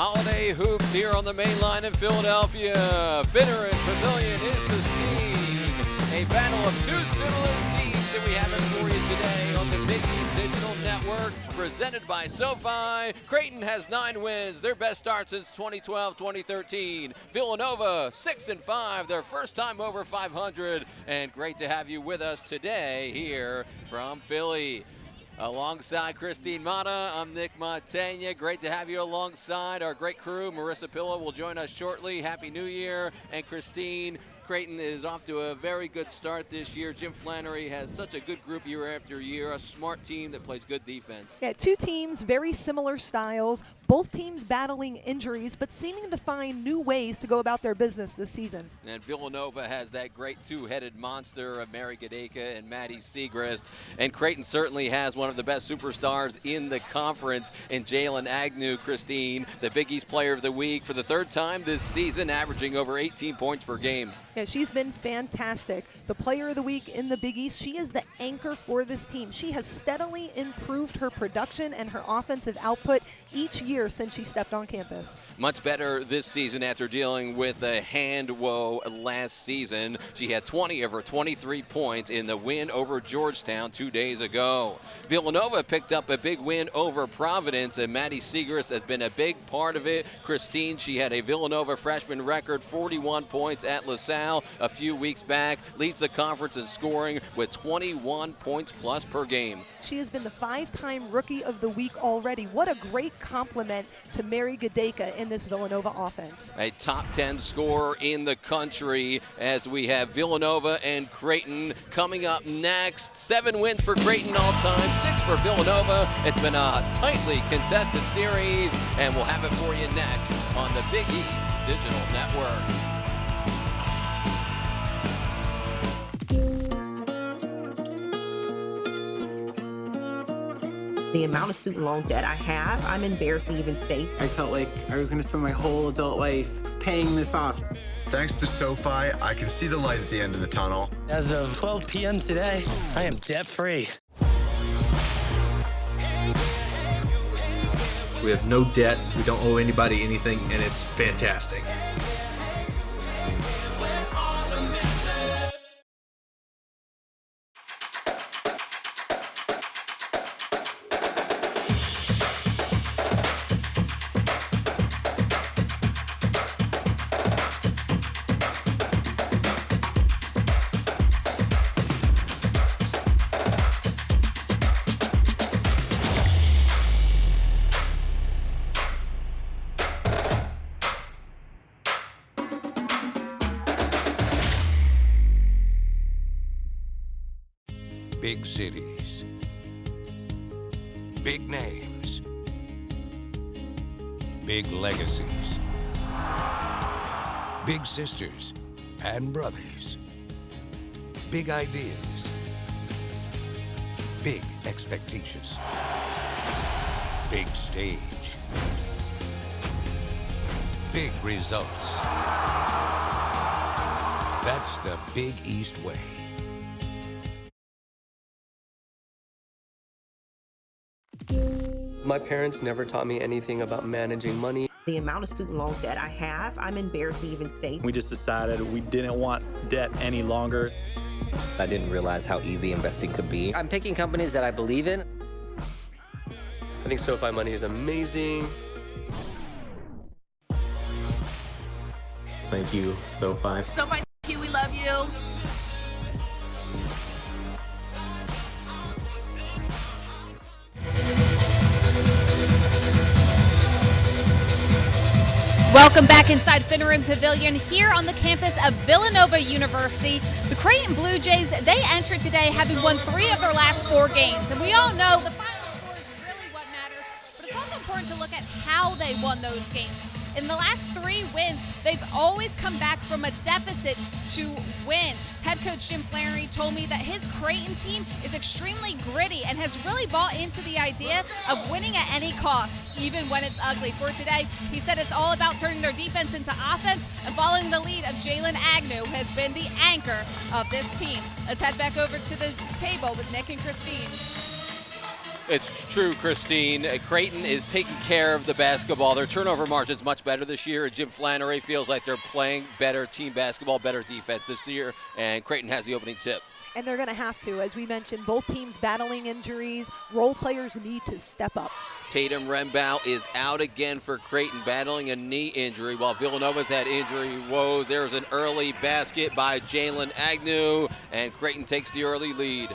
Holiday hoops here on the main line in Philadelphia. Finneran Pavilion is the scene. A battle of two similar teams that we have it for you today on the Big East Digital Network, presented by SoFi. Creighton has 9 wins, their best start since 2012-2013. Villanova 6-5, their first time over 500. And great to have you with us today here from Philly. Alongside Christine Mata, I'm Nick Montaigne. Great to have you alongside our great crew. Marissa Pillow will join us shortly. Happy New Year. And Christine, Creighton is off to a very good start this year. Jim Flannery has such a good group year after year, a smart team that plays good defense. Yeah, two teams, very similar styles, both teams battling injuries, but seeming to find new ways to go about their business this season. And Villanova has that great two-headed monster of Mary Gadeka and Maddie Segrist. And Creighton certainly has one of the best superstars in the conference in Jalen Agnew. Christine, the Big East Player of the Week for the third time this season, averaging over 18 points per game. Yeah, she's been fantastic. The Player of the Week in the Big East. She is the anchor for this team. She has steadily improved her production and her offensive output each year since she stepped on campus. Much better this season after dealing with a hand woe last season. She had 20 of her 23 points in the win over Georgetown 2 days ago. Villanova picked up a big win over Providence, and Maddie Segrist has been a big part of it. Christine, she had a Villanova freshman record, 41 points at LaSalle a few weeks back, leads the conference in scoring with 21 points plus per game. She has been the 5-time Rookie of the Week already. What a great compliment to Mary Gadeka in this Villanova offense. A top 10 scorer in the country as we have Villanova and Creighton coming up next. 7 wins for Creighton all time, 6 for Villanova. It's been a tightly contested series, and we'll have it for you next on the Big East Digital Network. The amount of student loan debt I have, I'm embarrassed to even say. I felt like I was going to spend my whole adult life paying this off. Thanks to SoFi, I can see the light at the end of the tunnel. As of 12 p.m. today, I am debt-free. We have no debt, we don't owe anybody anything, and it's fantastic. Big cities, big names, big legacies, big sisters and brothers, big ideas, big expectations, big stage, big results. That's the Big East way. My parents never taught me anything about managing money. The amount of student loan debt I have, I'm embarrassed to even say. We just decided we didn't want debt any longer. I didn't realize how easy investing could be. I'm picking companies that I believe in. I think SoFi money is amazing. Thank you, SoFi. SoFi, thank you, we love you. Welcome back inside Finneran Pavilion here on the campus of Villanova University. The Creighton Blue Jays, they entered today having won 3 of their last 4 games. And we all know the final score is really what matters, but it's also important to look at how they won those games. In the last 3 wins, they've always come back from a deficit to win. Head coach Jim Flannery told me that his Creighton team is extremely gritty and has really bought into the idea of winning at any cost, even when it's ugly. For today, he said it's all about turning their defense into offense and following the lead of Jalen Agnew, who has been the anchor of this team. Let's head back over to the table with Nick and Christine. It's true, Christine. Creighton is taking care of the basketball. Their turnover margin's much better this year. Jim Flannery feels like they're playing better team basketball, better defense this year, and Creighton has the opening tip. And they're going to have to. As we mentioned, both teams battling injuries. Role players need to step up. Tatum Rembow is out again for Creighton, battling a knee injury, while Villanova's had injury woes. There's an early basket by Jalen Agnew, and Creighton takes the early lead.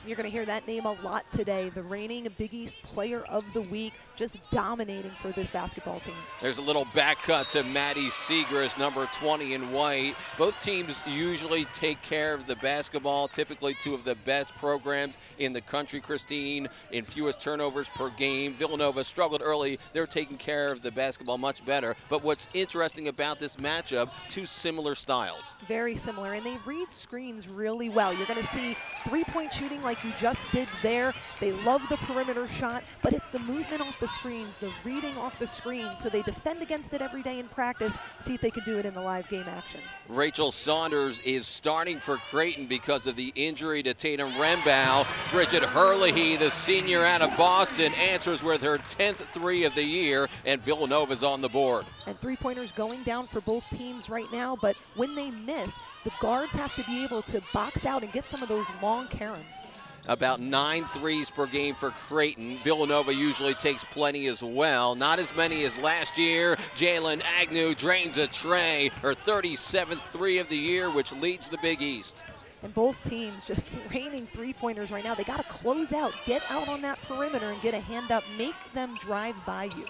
You're going to hear that name a lot today. The reigning Big East Player of the Week, just dominating for this basketball team. There's a little back cut to Maddie Segrist, number 20 in white. Both teams usually take care of the basketball, typically two of the best programs in the country, Christine, in fewest turnovers per game. Villanova struggled early. They're taking care of the basketball much better. But what's interesting about this matchup, two similar styles. Very similar, and they read screens really well. You're going to see three-point shooting like you just did there. They love the perimeter shot, but it's the movement off the screens, the reading off the screens, so they defend against it every day in practice, see if they can do it in the live game action. Rachel Saunders is starting for Creighton because of the injury to Tatum Rembow. Bridget Herlihy, the senior out of Boston, answers with her 10th three of the year, and Villanova's on the board. And three-pointers going down for both teams right now, but when they miss, the guards have to be able to box out and get some of those long caroms. About 9 threes per game for Creighton. Villanova usually takes plenty as well. Not as many as last year. Jalen Agnew drains a tray, her 37th three of the year, which leads the Big East. And both teams just raining three-pointers right now. They got to close out, get out on that perimeter and get a hand up, make them drive by you.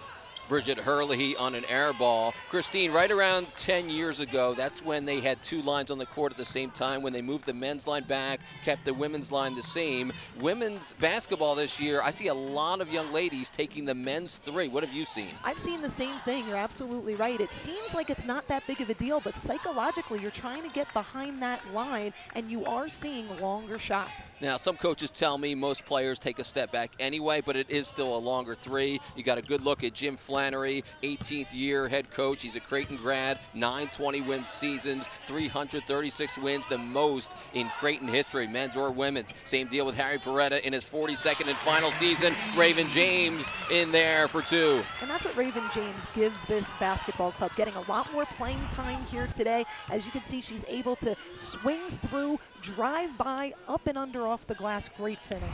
Bridget Herlihy on an air ball. Christine, right around 10 years ago, that's when they had two lines on the court at the same time, when they moved the men's line back, kept the women's line the same. Women's basketball this year, I see a lot of young ladies taking the men's three. What have you seen? I've seen the same thing. You're absolutely right. It seems like it's not that big of a deal, but psychologically, you're trying to get behind that line, and you are seeing longer shots. Now, some coaches tell me most players take a step back anyway, but it is still a longer three. You got a good look at Jim Flannery, 18th year head coach. He's a Creighton grad, 920 win seasons, 336 wins, the most in Creighton history, men's or women's. Same deal with Harry Peretta in his 42nd and final season. Raven James in there for two. And that's what Raven James gives this basketball club, getting a lot more playing time here today. As you can see, she's able to swing through, drive by, up and under off the glass. Great finish.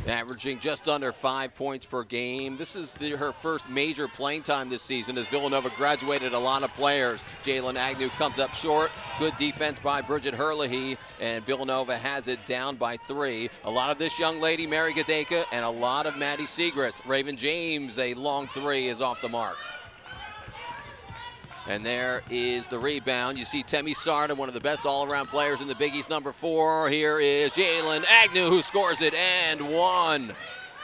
Averaging just under 5 points per game. This is her first major playing time this season as Villanova graduated a lot of players. Jalen Agnew comes up short. Good defense by Bridget Herlihy, and Villanova has it down by 3. A lot of this young lady, Mary Gadeka, and a lot of Maddie Segrist. Raven James, a long 3 is off the mark. And there is the rebound. You see Timmy Sarda, one of the best all-around players in the Big East, number 4. Here is Jalen Agnew, who scores it and one.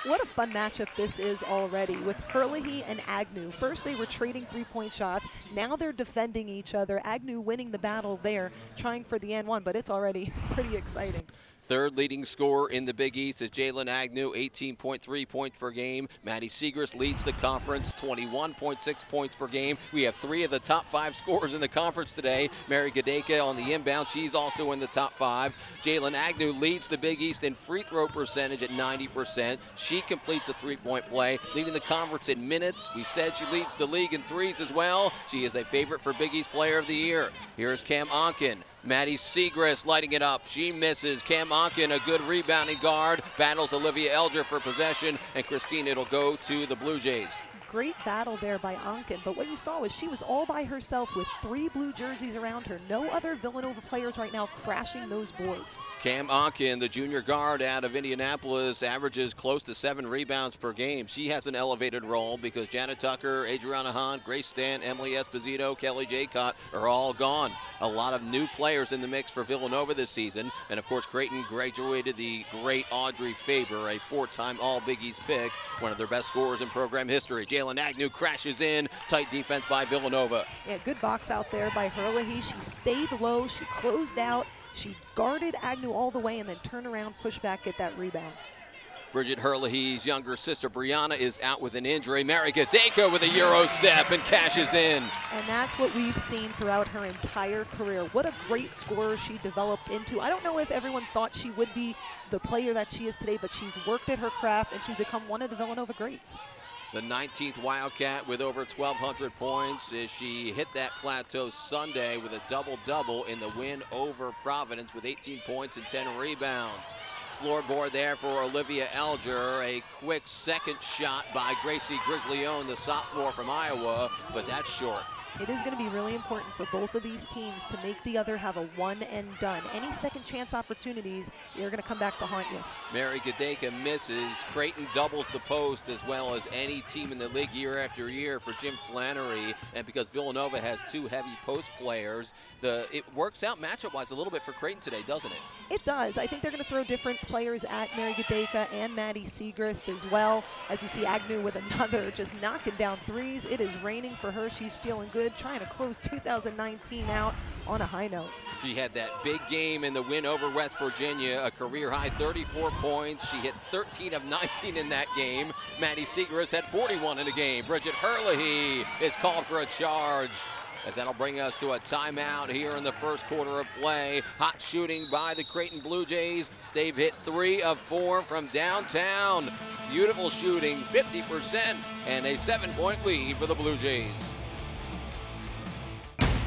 What a fun matchup this is already with Herlihy and Agnew. First they were trading three-point shots. Now they're defending each other. Agnew winning the battle there, trying for the and one, but it's already pretty exciting. Third leading scorer in the Big East is Jalen Agnew, 18.3 points per game. Maddie Segrist leads the conference, 21.6 points per game. We have 3 of the top 5 scorers in the conference today. Mary Gadeka on the inbound, she's also in the top 5. Jalen Agnew leads the Big East in free throw percentage at 90%. She completes a three-point play, leading the conference in minutes. We said she leads the league in threes as well. She is a favorite for Big East Player of the Year. Here's Cam Onken. Maddie Segrist lighting it up. She misses. Cam Onken, a good rebounding guard, battles Olivia Alger for possession, and Christine, it'll go to the Blue Jays. Great battle there by Onken, but what you saw was she was all by herself with 3 blue jerseys around her. No other Villanova players right now crashing those boards. Cam Onken, the junior guard out of Indianapolis, averages close to 7 rebounds per game. She has an elevated role because Janet Tucker, Adriana Hahn, Grace Stant, Emily Esposito, Kelly Jaycott are all gone. A lot of new players in the mix for Villanova this season. And of course, Creighton graduated the great Audrey Faber, a 4-time All-Big East pick, one of their best scorers in program history. Jalen Agnew crashes in. Tight defense by Villanova. Yeah, good box out there by Herlihy. She stayed low. She closed out. She guarded Agnew all the way and then turned around, push back, get that rebound. Bridget Herlihy's younger sister Brianna is out with an injury. Mary Gadeka with a Euro step and cashes in. And that's what we've seen throughout her entire career. What a great scorer she developed into. I don't know if everyone thought she would be the player that she is today, but she's worked at her craft and she's become one of the Villanova greats. The 19th Wildcat with over 1,200 points as she hit that plateau Sunday with a double-double in the win over Providence with 18 points and 10 rebounds. Floorboard there for Olivia Alger. A quick second shot by Gracie Griglione, the sophomore from Iowa, but that's short. It is going to be really important for both of these teams to make the other have a one and done. Any second chance opportunities, they're going to come back to haunt you. Mary Gadeka misses. Creighton doubles the post as well as any team in the league year after year for Jim Flannery. And because Villanova has two heavy post players, it works out matchup-wise a little bit for Creighton today, doesn't it? It does. I think they're going to throw different players at Mary Gadeka and Maddie Segrist as well. As you see Agnew with another just knocking down threes. It is raining for her. She's feeling good, trying to close 2019 out on a high note. She had that big game in the win over West Virginia, a career-high 34 points. She hit 13 of 19 in that game. Maddie Segrist had 41 in the game. Bridget Herlihy is called for a charge, as that'll bring us to a timeout here in the first quarter of play. Hot shooting by the Creighton Blue Jays. They've hit 3 of 4 from downtown. Beautiful shooting, 50%, and a 7-point lead for the Blue Jays.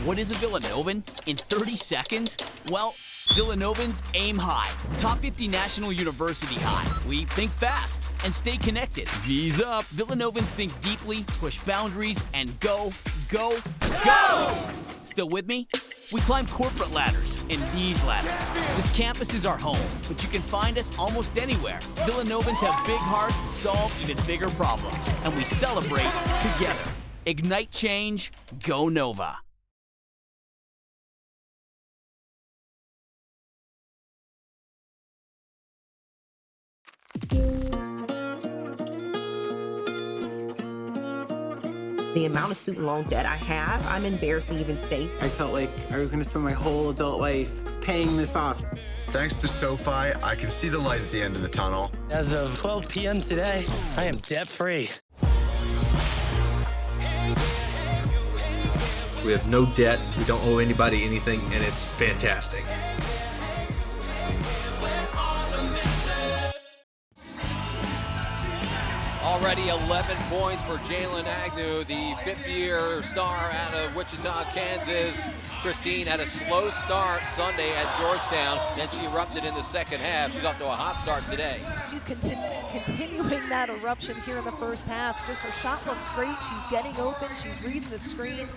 What is a Villanovan? In 30 seconds? Well, Villanovans aim high. Top 50 National University high. We think fast and stay connected. V's up. Villanovans think deeply, push boundaries, and go, go, go! Still with me? We climb corporate ladders in these ladders. This campus is our home, but you can find us almost anywhere. Villanovans have big hearts and solve even bigger problems, and we celebrate together. Ignite change, go Nova. The amount of student loan debt I have, I'm embarrassed to even say. I felt like I was going to spend my whole adult life paying this off. Thanks to SoFi, I can see the light at the end of the tunnel. As of 12 p.m. today, I am debt-free. We have no debt, we don't owe anybody anything, and it's fantastic. Already 11 points for Jalen Agnew, the fifth-year star out of Wichita, Kansas. Christine had a slow start Sunday at Georgetown, then she erupted in the second half. She's off to a hot start today. She's continuing that eruption here in the first half. Just her shot looks great. She's getting open. She's reading the screens.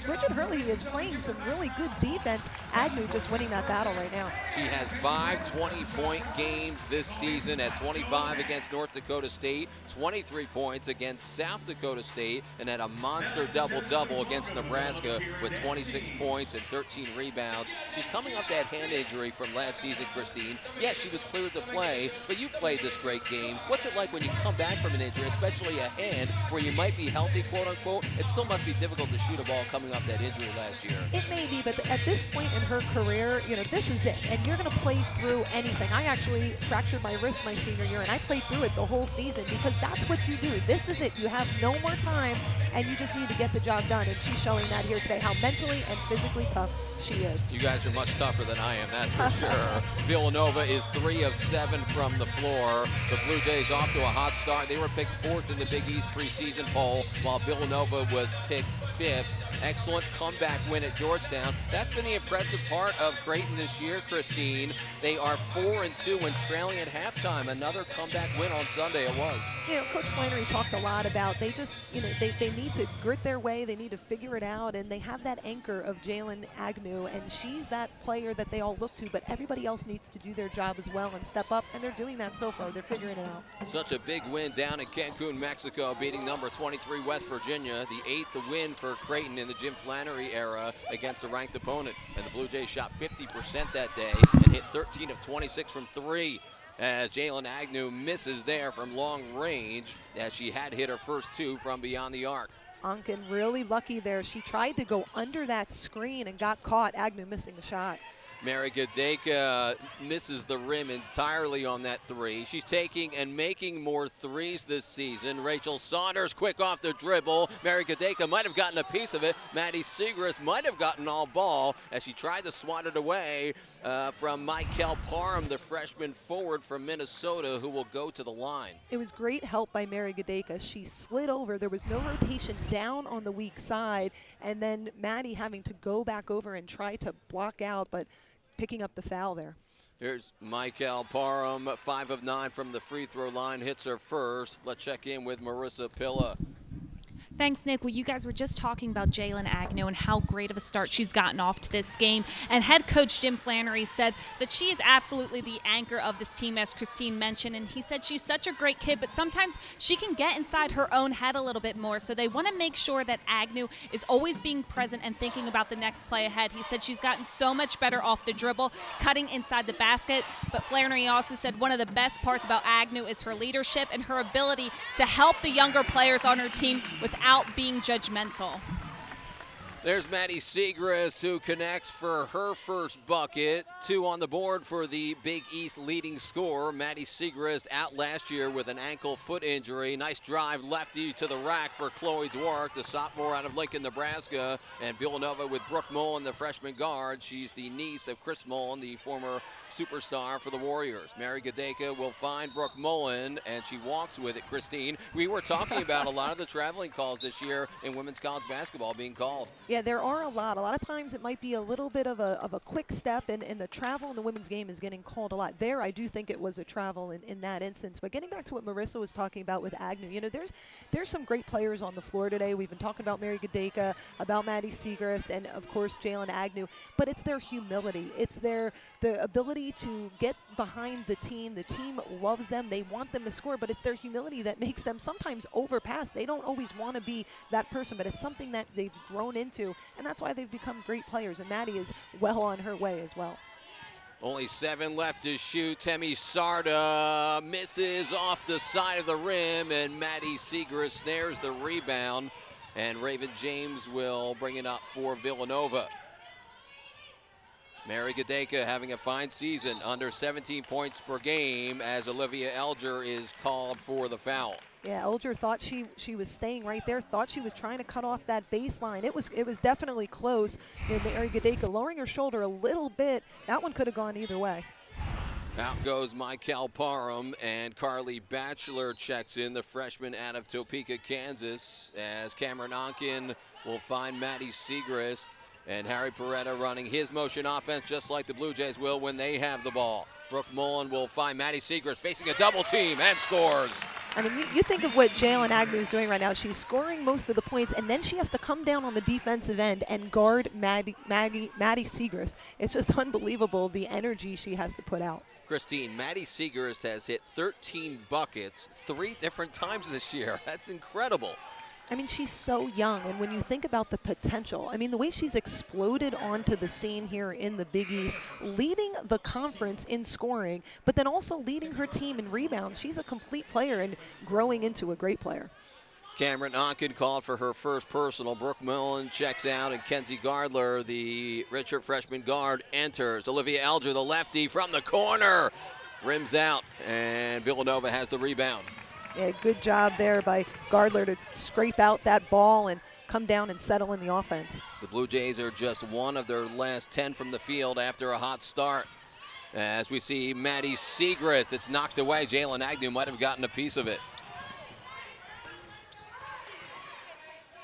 Bridget Herlihy is playing some really good defense. Agnew just winning that battle right now. She has 5 20-point games this season at 25 against North Dakota State, 23 points against South Dakota State, and had a monster double-double against Nebraska with 26 points and 13 rebounds. She's coming off that hand injury from last season, Christine. Yes, she was cleared to play, but you played this great game. What's it like when you come back from an injury, especially a hand where you might be healthy, quote-unquote? It still must be difficult to shoot a ball coming off that injury last year. It may be, but at this point in her career, this is it, and you're going to play through anything. I actually fractured my wrist my senior year, and I played through it the whole season because that's what you do. This is it. You have no more time, and you just need to get the job done, and she's showing that here today, how mentally and physically tough she is. You guys are much tougher than I am, that's for sure. Villanova is 3 of 7 from the floor. The Blue Jays off to a hot start. They were picked 4th in the Big East preseason poll, while Villanova was picked 5th. Excellent comeback win at Georgetown. That's been the impressive part of Creighton this year, Christine. They are 4-2 when trailing at halftime. Another comeback win on Sunday it was. Coach Flannery talked a lot about they just, they need to grit their way. They need to figure it out, and they have that anchor of Jalen Agnew, and she's that player that they all look to, but everybody else needs to do their job as well and step up, and they're doing that so far. They're figuring it out. Such a big win down in Cancun, Mexico, beating number 23 West Virginia, the 8th win for Creighton in the Jim Flannery era against a ranked opponent. And the Blue Jays shot 50% that day and hit 13 of 26 from 3. As Jalen Agnew misses there from long range, as she had hit her first 2 from beyond the arc. Onken really lucky there. She tried to go under that screen and got caught. Agnew missing the shot. Mary Gadeka misses the rim entirely on that three. She's taking and making more threes this season. Rachel Saunders quick off the dribble. Mary Gadeka might have gotten a piece of it. Maddie Segrist might have gotten all ball as she tried to swat it away from Michael Parham, the freshman forward from Minnesota, who will go to the line. It was great help by Mary Gadeka. She slid over. There was no rotation down on the weak side, and then Maddie having to go back over and try to block out, but picking up the foul there. Here's Michael Parham, 5 of 9 from the free throw line, hits her first. Let's check in with Marissa Pilla. Thanks, Nick. Well, you guys were just talking about Jalen Agnew and how great of a start she's gotten off to this game. And head coach Jim Flannery said that she is absolutely the anchor of this team, as Christine mentioned. And he said she's such a great kid, but sometimes she can get inside her own head a little bit more. So they want to make sure that Agnew is always being present and thinking about the next play ahead. He said she's gotten so much better off the dribble, cutting inside the basket. But Flannery also said one of the best parts about Agnew is her leadership and her ability to help the younger players on her team without being judgmental. There's Maddie Segrist, who connects for her first bucket. 2 on the board for the Big East leading scorer. Maddie Segrist out last year with an ankle foot injury. Nice drive lefty to the rack for Chloe Dwork, the sophomore out of Lincoln, Nebraska. And Villanova with Brooke Mullen, the freshman guard. She's the niece of Chris Mullen, the former superstar for the Warriors. Mary Gadeka will find Brooke Mullen, and she walks with it. Christine, we were talking about a lot of the traveling calls this year in women's college basketball being called. Yeah, there are a lot. A lot of times it might be a little bit of a quick step, and the travel in the women's game is getting called a lot. There, I do think it was a travel in that instance. But getting back to what Marissa was talking about with Agnew, you know, there's some great players on the floor today. We've been talking about Mary Gadeka, about Maddie Segrist, and of course Jalen Agnew. But it's their humility. It's the ability to get behind the team. The team loves them. They want them to score, but it's their humility that makes them sometimes overpass. They don't always want to be that person, but it's something that they've grown into, and that's why they've become great players. And Maddie is well on her way as well. Only 7 left to shoot. Timmy Sarda misses off the side of the rim, and Maddie Segrist snares the rebound, and Raven James will bring it up for Villanova. Mary Gadeka having a fine season, under 17 points per game, as Olivia Alger is called for the foul. Yeah, Alger thought she was staying right there, thought she was trying to cut off that baseline. It was definitely close. You know, Mary Gadeka lowering her shoulder a little bit. That one could have gone either way. Out goes Michael Parham, and Carly Batchelor checks in, the freshman out of Topeka, Kansas, as Cameron Onken will find Maddie Segrist. And Harry Peretta running his motion offense just like the Blue Jays will when they have the ball. Brooke Mullen will find Maddie Segrist facing a double team and scores. I mean, you think of what Jalen Agnew is doing right now. She's scoring most of the points, and then she has to come down on the defensive end and guard Maddie Segrist. It's just unbelievable the energy she has to put out. Christine, Maddie Segrist has hit 13 buckets 3 different times this year. That's incredible. I mean, she's so young, and when you think about the potential, I mean, the way she's exploded onto the scene here in the Big East, leading the conference in scoring, but then also leading her team in rebounds. She's a complete player and growing into a great player. Cameron Onken called for her first personal. Brooke Mullen checks out, and Kenzie Gardler, the redshirt freshman guard, enters. Olivia Alger, the lefty, from the corner, rims out, and Villanova has the rebound. Yeah, good job there by Gardler to scrape out that ball and come down and settle in the offense. The Blue Jays are just 1 of their last 10 from the field after a hot start. As we see Maddie Segrist, it's knocked away. Jalen Agnew might have gotten a piece of it.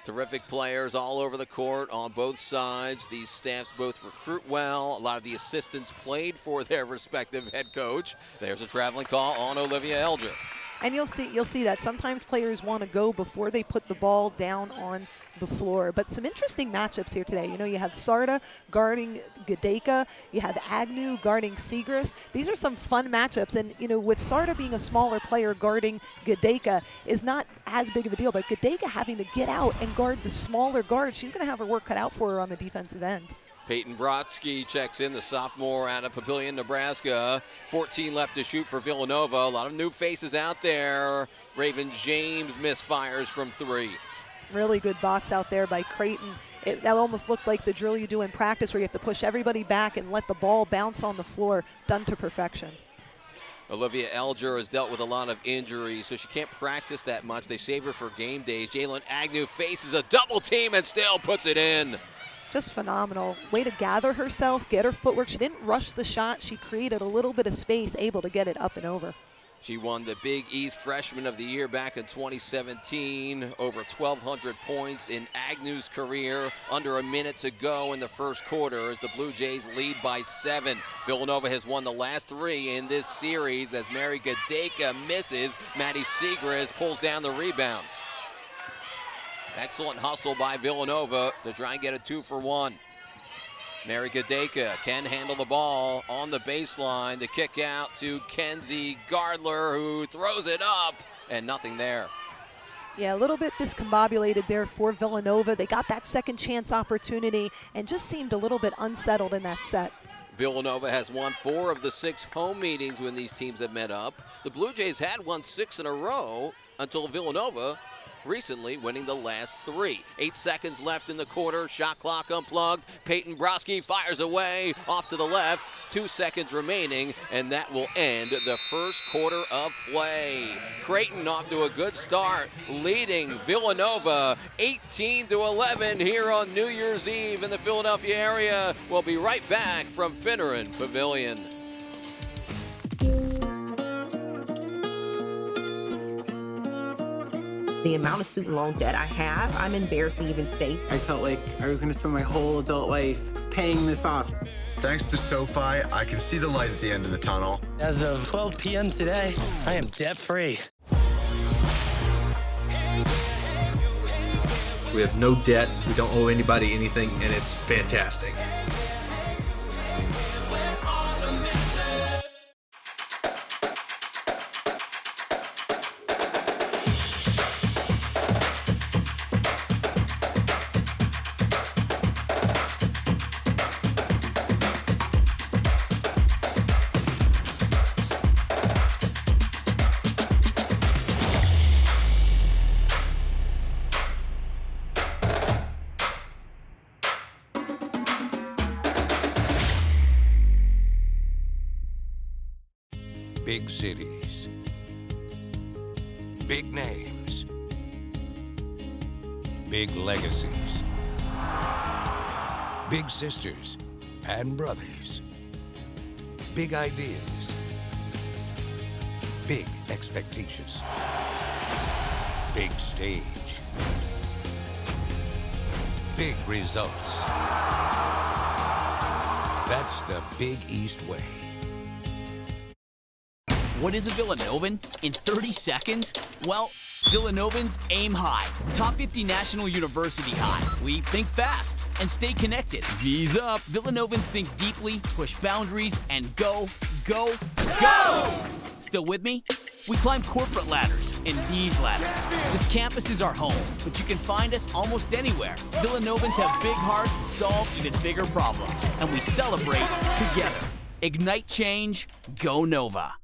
Terrific players all over the court on both sides. These staffs both recruit well. A lot of the assistants played for their respective head coach. There's a traveling call on Olivia Alger. And you'll see that sometimes players want to go before they put the ball down on the floor. But some interesting matchups here today. You know, you have Sarda guarding Gadeka. You have Agnew guarding Segrist. These are some fun matchups. And, you know, with Sarda being a smaller player guarding Gadeka is not as big of a deal. But Gadeka having to get out and guard the smaller guard, she's going to have her work cut out for her on the defensive end. Peyton Brodsky checks in, the sophomore out of Papillion, Nebraska. 14 left to shoot for Villanova. A lot of new faces out there. Raven James misfires from 3. Really good box out there by Creighton. That almost looked like the drill you do in practice where you have to push everybody back and let the ball bounce on the floor, done to perfection. Olivia Alger has dealt with a lot of injuries, so she can't practice that much. They save her for game days. Jalen Agnew faces a double team and still puts it in. Just phenomenal. Way to gather herself, get her footwork. She didn't rush the shot. She created a little bit of space, able to get it up and over. She won the Big East Freshman of the Year back in 2017. Over 1,200 points in Agnew's career. Under a minute to go in the first quarter as the Blue Jays lead by 7. Villanova has won the last 3 in this series as Mary Gadeka misses. Maddie Segrist pulls down the rebound. Excellent hustle by Villanova to try and get a 2-for-1. Mary Gadeka can handle the ball on the baseline. The kick out to Kenzie Gardler, who throws it up, and nothing there. Yeah, a little bit discombobulated there for Villanova. They got that second chance opportunity and just seemed a little bit unsettled in that set. Villanova has won 4 of the 6 home meetings when these teams have met up. The Blue Jays had won 6 in a row until Villanova recently winning the last 3. 8 seconds left in the quarter. Shot clock unplugged. Peyton Broski fires away off to the left. 2 seconds remaining, and that will end the first quarter of play. Creighton off to a good start, leading Villanova 18-11 here on New Year's Eve in the Philadelphia area. We'll be right back from Finneran Pavilion. The amount of student loan debt I have, I'm embarrassed to even say. I felt like I was gonna spend my whole adult life paying this off. Thanks to SoFi, I can see the light at the end of the tunnel. As of 12 p.m. today, I am debt-free. We have no debt, we don't owe anybody anything, and it's fantastic. Big cities, big names, big legacies, big sisters and brothers, big ideas, big expectations, big stage, big results. That's the Big East way. What is a Villanovan? In 30 seconds? Well, Villanovans aim high. Top 50 National University high. We think fast and stay connected. V's up. Villanovans think deeply, push boundaries, and go, go, go! Still with me? We climb corporate ladders in these ladders. This campus is our home, but you can find us almost anywhere. Villanovans have big hearts and solve even bigger problems, and we celebrate together. Ignite change, go Nova.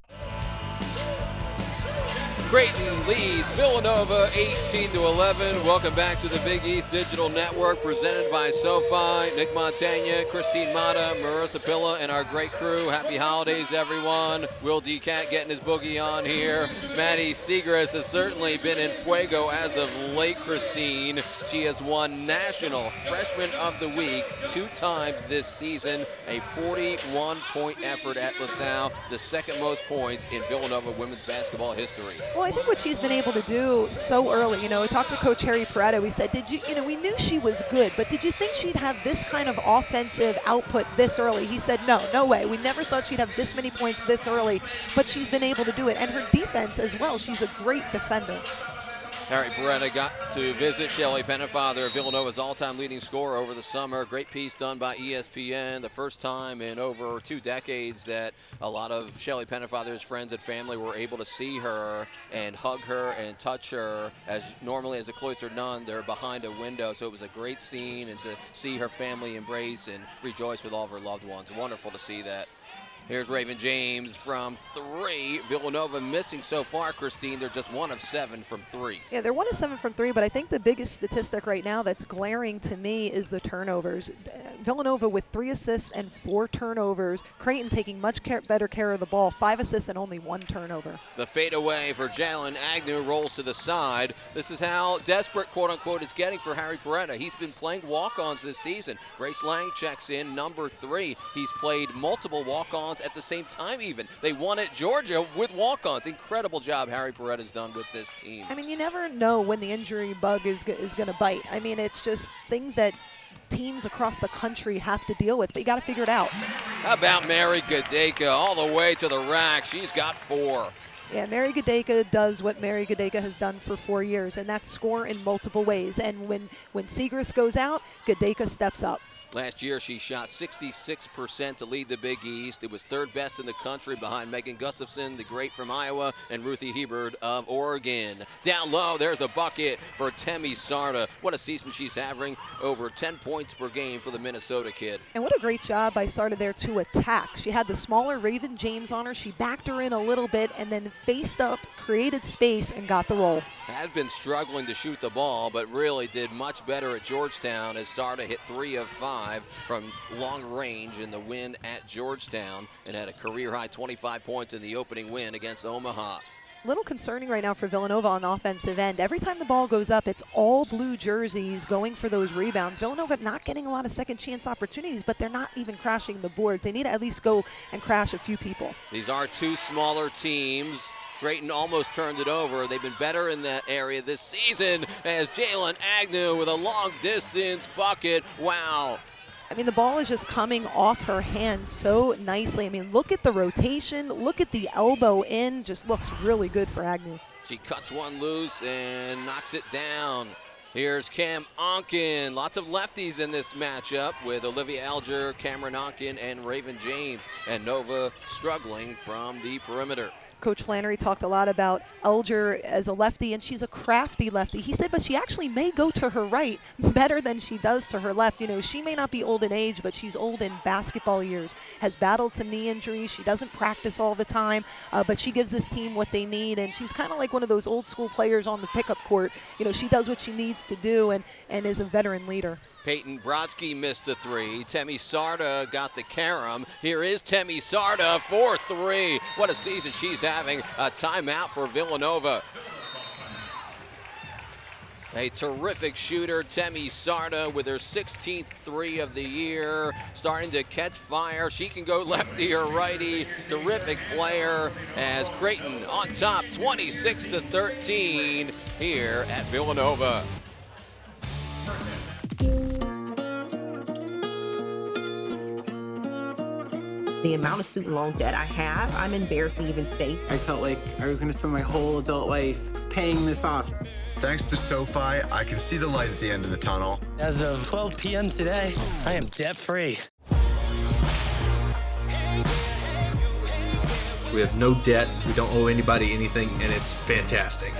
Creighton leads Villanova 18-11. Welcome back to the Big East Digital Network, presented by SoFi. Nick Montagna, Christine Mata, Marissa Pilla, and our great crew. Happy holidays, everyone. Will D-Cat getting his boogie on here. Maddie Segrist has certainly been in fuego as of late, Christine. She has won National Freshman of the Week 2 times this season. A 41-point effort at LaSalle, the second most points in Villanova women's basketball history. Well, I think what she's been able to do so early, we talked to Coach Harry Pareto. We said, we knew she was good, but did you think she'd have this kind of offensive output this early? He said, no way. We never thought she'd have this many points this early, but she's been able to do it. And her defense as well. She's a great defender. Harry Pareto got to visit Shelley Pennefather, Villanova's all-time leading scorer over the summer. Great piece done by ESPN. The first time in over 2 decades that a lot of Shelley Pennefather's friends and family were able to see her and hug her and touch her. As normally as a cloistered nun, they're behind a window. So it was a great scene, and to see her family embrace and rejoice with all of her loved ones. Wonderful to see that. Here's Raven James from 3. Villanova missing so far, Christine. They're just 1 of 7 from 3. Yeah, they're 1 of 7 from 3, but I think the biggest statistic right now that's glaring to me is the turnovers. Villanova with 3 assists and 4 turnovers. Creighton taking much better care of the ball, 5 assists and only 1 turnover. The fadeaway for Jalen Agnew rolls to the side. This is how desperate, quote-unquote, it's getting for Harry Peretta. He's been playing walk-ons this season. Grace Lange checks in, number 3. He's played multiple walk-ons at the same time even. They won at Georgia with walk-ons. Incredible job Harry Peretta's done with this team. I mean, you never know when the injury bug is going to bite. I mean, it's just things that teams across the country have to deal with, but you got to figure it out. How about Mary Gadeka all the way to the rack? She's got 4. Yeah, Mary Gadeka does what Mary Gadeka has done for 4 years, and that's score in multiple ways. And when Segrist goes out, Gadeka steps up. Last year, she shot 66% to lead the Big East. It was 3rd best in the country behind Megan Gustafson, the great from Iowa, and Ruthie Hebert of Oregon. Down low, there's a bucket for Timmy Sarda. What a season she's having, over 10 points per game for the Minnesota kid. And what a great job by Sarda there to attack. She had the smaller Raven James on her. She backed her in a little bit and then faced up, created space, and got the roll. Had been struggling to shoot the ball, but really did much better at Georgetown as Sarda hit 3 of 5 from long range in the win at Georgetown and had a career-high 25 points in the opening win against Omaha. A little concerning right now for Villanova on the offensive end. Every time the ball goes up, it's all blue jerseys going for those rebounds. Villanova not getting a lot of second chance opportunities, but they're not even crashing the boards. They need to at least go and crash a few people. These are 2 smaller teams. Creighton almost turned it over. They've been better in that area this season as Jalen Agnew with a long-distance bucket. Wow. I mean, the ball is just coming off her hand so nicely. I mean, look at the rotation. Look at the elbow in. Just looks really good for Agnew. She cuts one loose and knocks it down. Here's Cam Onken. Lots of lefties in this matchup with Olivia Alger, Cameron Onken, and Raven James. And Nova struggling from the perimeter. Coach Flannery talked a lot about Alger as a lefty, and she's a crafty lefty. He said, but she actually may go to her right better than she does to her left. You know, she may not be old in age, but she's old in basketball years, has battled some knee injuries. She doesn't practice all the time, but she gives this team what they need, and she's kind of like one of those old school players on the pickup court. You know, she does what she needs to do and is a veteran leader. Peyton Brodsky missed a 3. Timmy Sarda got the carom. Here is Timmy Sarda for 3. What a season she's having. A timeout for Villanova. A terrific shooter, Timmy Sarda, with her 16th 3 of the year, starting to catch fire. She can go lefty or righty. Terrific player as Creighton on top, 26-13 here at Villanova. The amount of student loan debt I have, I'm embarrassed to even say. I felt like I was going to spend my whole adult life paying this off. Thanks to SoFi, I can see the light at the end of the tunnel. As of 12 p.m. today, I am debt-free. We have no debt, we don't owe anybody anything, and it's fantastic.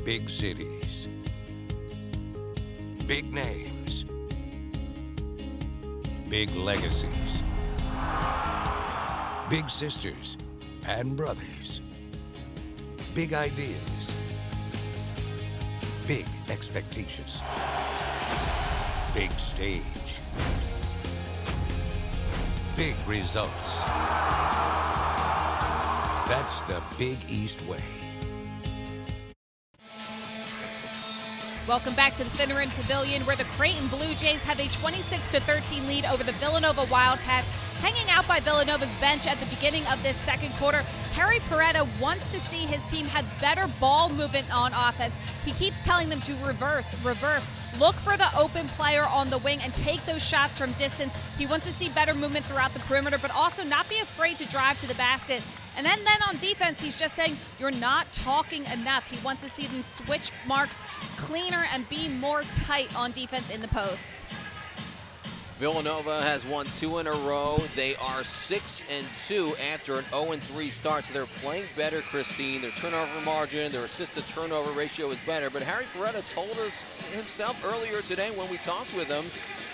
Big cities, big names, big legacies, big sisters and brothers, big ideas, big expectations, big stage, big results. That's the Big East way. Welcome back to the Finneran Pavilion, where the Creighton Blue Jays have a 26-13 lead over the Villanova Wildcats. Hanging out by Villanova's bench at the beginning of this second quarter, Harry Peretta wants to see his team have better ball movement on offense. He keeps telling them to reverse, look for the open player on the wing and take those shots from distance. He wants to see better movement throughout the perimeter, but also not be afraid to drive to the basket. And then on defense, he's just saying, you're not talking enough. He wants to see them switch marks cleaner and be more tight on defense in the post. Villanova has won 2 in a row. They are 6-2 after an 0-3 start, so they're playing better, Christine. Their turnover margin, their assist-to-turnover ratio is better. But Harry Peretta told us himself earlier today when we talked with him,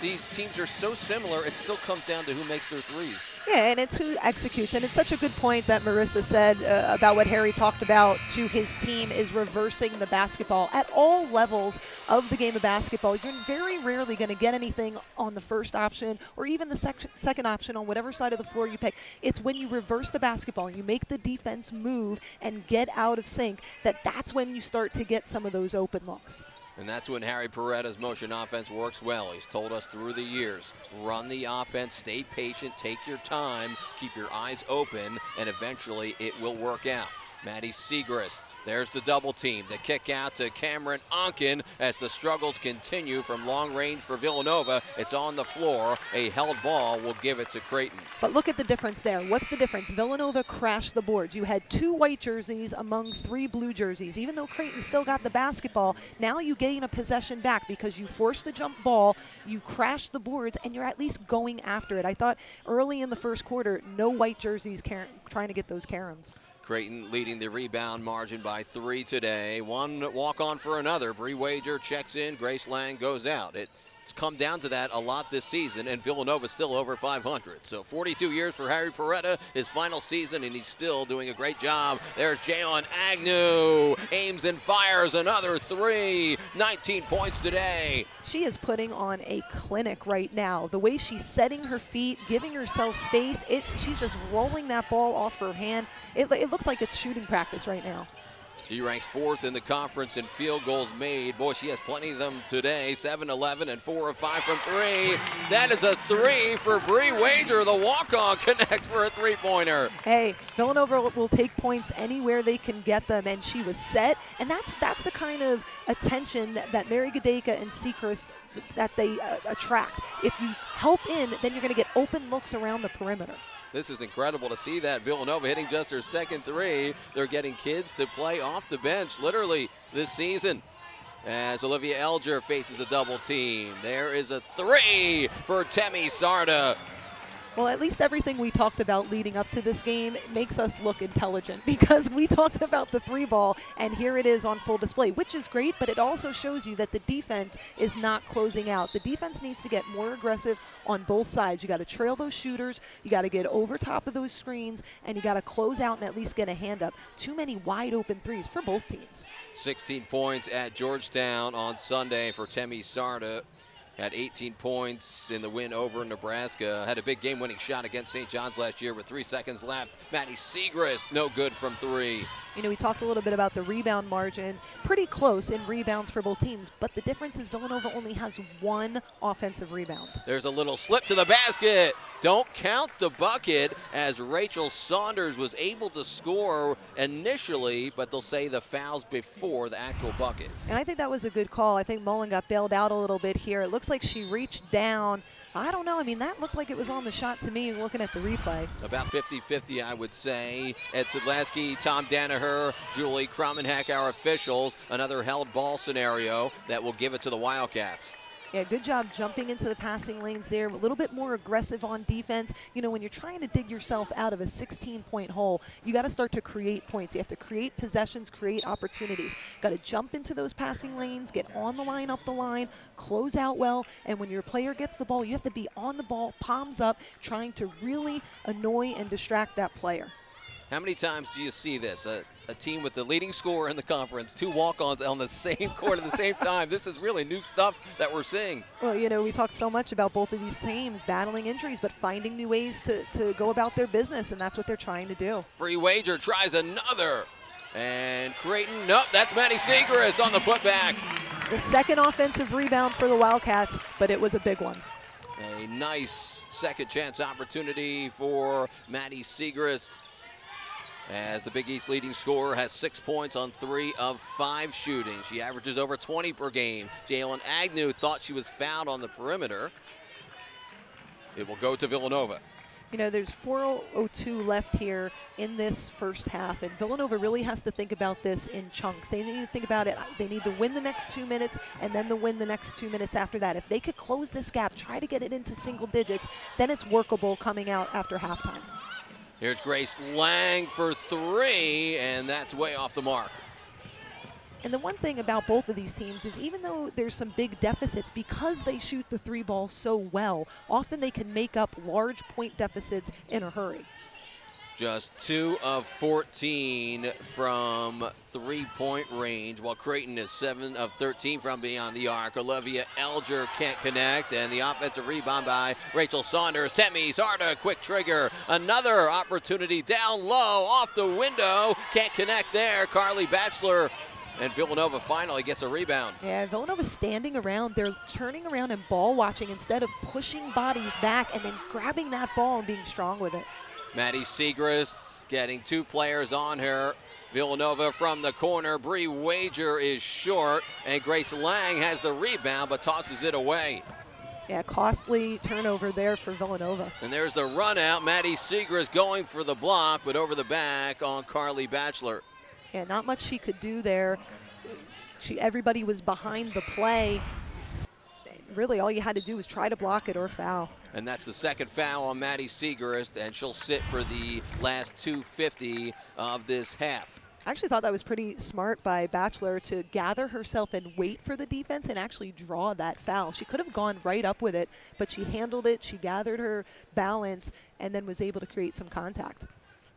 these teams are so similar, it still comes down to who makes their threes. Yeah, and it's who executes. And it's such a good point that Marissa said about what Harry talked about to his team is reversing the basketball. At all levels of the game of basketball, you're very rarely going to get anything on the first option or even the second option on whatever side of the floor you pick. It's when you reverse the basketball, you make the defense move and get out of sync, that's when you start to get some of those open looks. And that's when Harry Peretta's motion offense works well. He's told us through the years, run the offense, stay patient, take your time, keep your eyes open, and eventually it will work out. Maddie Segrist, there's the double team. The kick out to Cameron Onken as the struggles continue from long range for Villanova. It's on the floor. A held ball will give it to Creighton. But look at the difference there. What's the difference? Villanova crashed the boards. You had 2 white jerseys among 3 blue jerseys. Even though Creighton still got the basketball, now you gain a possession back because you forced a jump ball, you crashed the boards, and you're at least going after it. I thought early in the first quarter, no white jerseys trying to get those caroms. Creighton leading the rebound margin by 3 today. One walk-on for another. Bree Wager checks in. Grace Lange goes out. It's come down to that a lot this season, and Villanova's still over 500. So 42 years for Harry Peretta, his final season, and he's still doing a great job. There's Jalen Agnew. Aims and fires another 3. 19 points today. She is putting on a clinic right now. The way she's setting her feet, giving herself space, she's just rolling that ball off her hand. It looks like it's shooting practice right now. She ranks 4th in the conference in field goals made. Boy, she has plenty of them today. 7-11 and 4 of 5 from 3. That is a 3 for Bree Wager. The walk-on connects for a 3-pointer. Hey, Villanova will take points anywhere they can get them, and she was set. And that's the kind of attention that Mary Gadeka and Seacrest that they attract. If you help in, then you're going to get open looks around the perimeter. This is incredible to see that. Villanova hitting just her second 3. They're getting kids to play off the bench literally this season. As Olivia Alger faces a double team. There is a 3 for Timmy Sarda. Well, at least everything we talked about leading up to this game makes us look intelligent because we talked about the 3-ball, and here it is on full display, which is great, but it also shows you that the defense is not closing out. The defense needs to get more aggressive on both sides. You got to trail those shooters, you got to get over top of those screens, and you got to close out and at least get a hand up. Too many wide open threes for both teams. 16 points at Georgetown on Sunday for Timmy Sarda. Had 18 points in the win over Nebraska. Had a big game-winning shot against St. John's last year with 3 seconds left. Maddie Segrist, no good from 3. You know, we talked a little bit about the rebound margin. Pretty close in rebounds for both teams, but the difference is Villanova only has 1 offensive rebound. There's a little slip to the basket. Don't count the bucket as Rachel Saunders was able to score initially, but they'll say the fouls before the actual bucket. And I think that was a good call. I think Mullen got bailed out a little bit here. It looks like she reached down. I don't know. I mean, that looked like it was on the shot to me looking at the replay. About 50-50, I would say. Ed Sedlaski, Tom Danaher, Julie Kromenhack, our officials. Another held ball scenario that will give it to the Wildcats. Yeah, good job jumping into the passing lanes there. A little bit more aggressive on defense. You know, when you're trying to dig yourself out of a 16-point hole, you got to start to create points. You have to create possessions, create opportunities. Got to jump into those passing lanes, get on the line, up the line, close out well. And when your player gets the ball, you have to be on the ball, palms up, trying to really annoy and distract that player. How many times do you see this? A team with the leading scorer in the conference, 2 walk-ons on the same court at the same time. This is really new stuff that we're seeing. Well, you know, we talked so much about both of these teams battling injuries, but finding new ways to go about their business, and that's what they're trying to do. Bree Wager tries another. And Creighton, nope, that's Maddie Segrist on the putback. The second offensive rebound for the Wildcats, but it was a big one. A nice second chance opportunity for Maddie Siegrist, as the Big East leading scorer has 6 points on 3 of 5 shooting. She averages over 20 per game. Jalen Agnew thought she was fouled on the perimeter. It will go to Villanova. You know, there's 4:02 left here in this first half, and Villanova really has to think about this in chunks. They need to think about it. They need to win the next 2 minutes and then to win the next 2 minutes after that. If they could close this gap, try to get it into single digits, then it's workable coming out after halftime. Here's Grace Lange for 3, and that's way off the mark. And the one thing about both of these teams is even though there's some big deficits, because they shoot the 3 ball so well, often they can make up large point deficits in a hurry. Just 2 of 14 from 3-point range, while Creighton is 7 of 13 from beyond the arc. Olivia Alger can't connect, and the offensive rebound by Rachel Saunders. Timmy Sarda, quick trigger. Another opportunity down low, off the window. Can't connect there. Carly Batchelor. And Villanova finally gets a rebound. Yeah, Villanova's standing around. They're turning around and ball watching instead of pushing bodies back and then grabbing that ball and being strong with it. Maddie Siegrist getting 2 players on her. Villanova from the corner. Bree Wager is short, and Grace Lange has the rebound but tosses it away. Yeah, costly turnover there for Villanova. And there's the run out. Maddie Siegrist going for the block, but over the back on Carly Batchelor. Yeah, not much she could do there. Everybody was behind the play. Really, all you had to do was try to block it or foul. And that's the second foul on Maddie Siegrist, and she'll sit for the last 2:50 of this half. I actually thought that was pretty smart by Batchelor to gather herself and wait for the defense and actually draw that foul. She could have gone right up with it, but she handled it, she gathered her balance, and then was able to create some contact.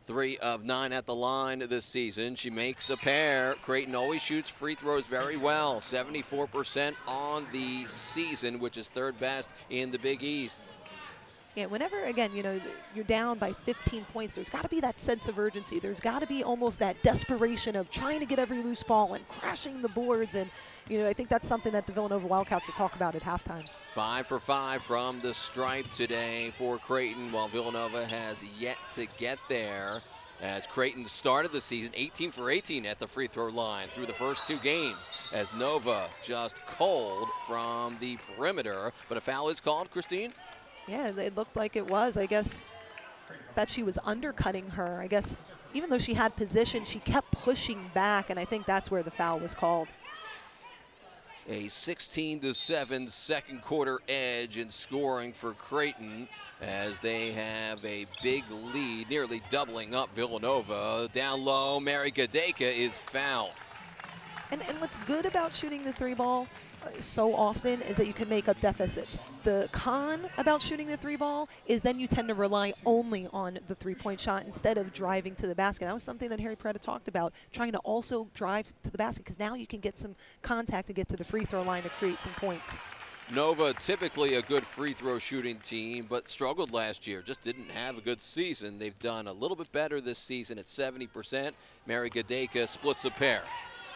3 of 9 at the line this season. She makes a pair. Creighton always shoots free throws very well. 74% on the season, which is 3rd best in the Big East. Yeah, whenever, again, you know, you're down by 15 points, there's got to be that sense of urgency. There's got to be almost that desperation of trying to get every loose ball and crashing the boards. And, you know, I think that's something that the Villanova Wildcats will talk about at halftime. 5 for 5 from the stripe today for Creighton, while Villanova has yet to get there. As Creighton started the season 18 for 18 at the free throw line through the first 2 games, as Nova just cold from the perimeter. But a foul is called, Christine? Yeah, it looked like it was. I guess that she was undercutting her. I guess even though she had position, she kept pushing back, and I think that's where the foul was called. A 16-7 second quarter edge in scoring for Creighton, as they have a big lead, nearly doubling up Villanova. Down low, Mary Gadeka is fouled. And what's good about shooting the 3 ball so often is that you can make up deficits. The con about shooting the 3 ball is then you tend to rely only on the 3-point shot instead of driving to the basket. That was something that Harry Preda talked about, trying to also drive to the basket, because now you can get some contact to get to the free throw line to create some points. Nova, typically a good free throw shooting team, but struggled last year. Just didn't have a good season. They've done a little bit better this season at 70%. Mary Gadeka splits a pair.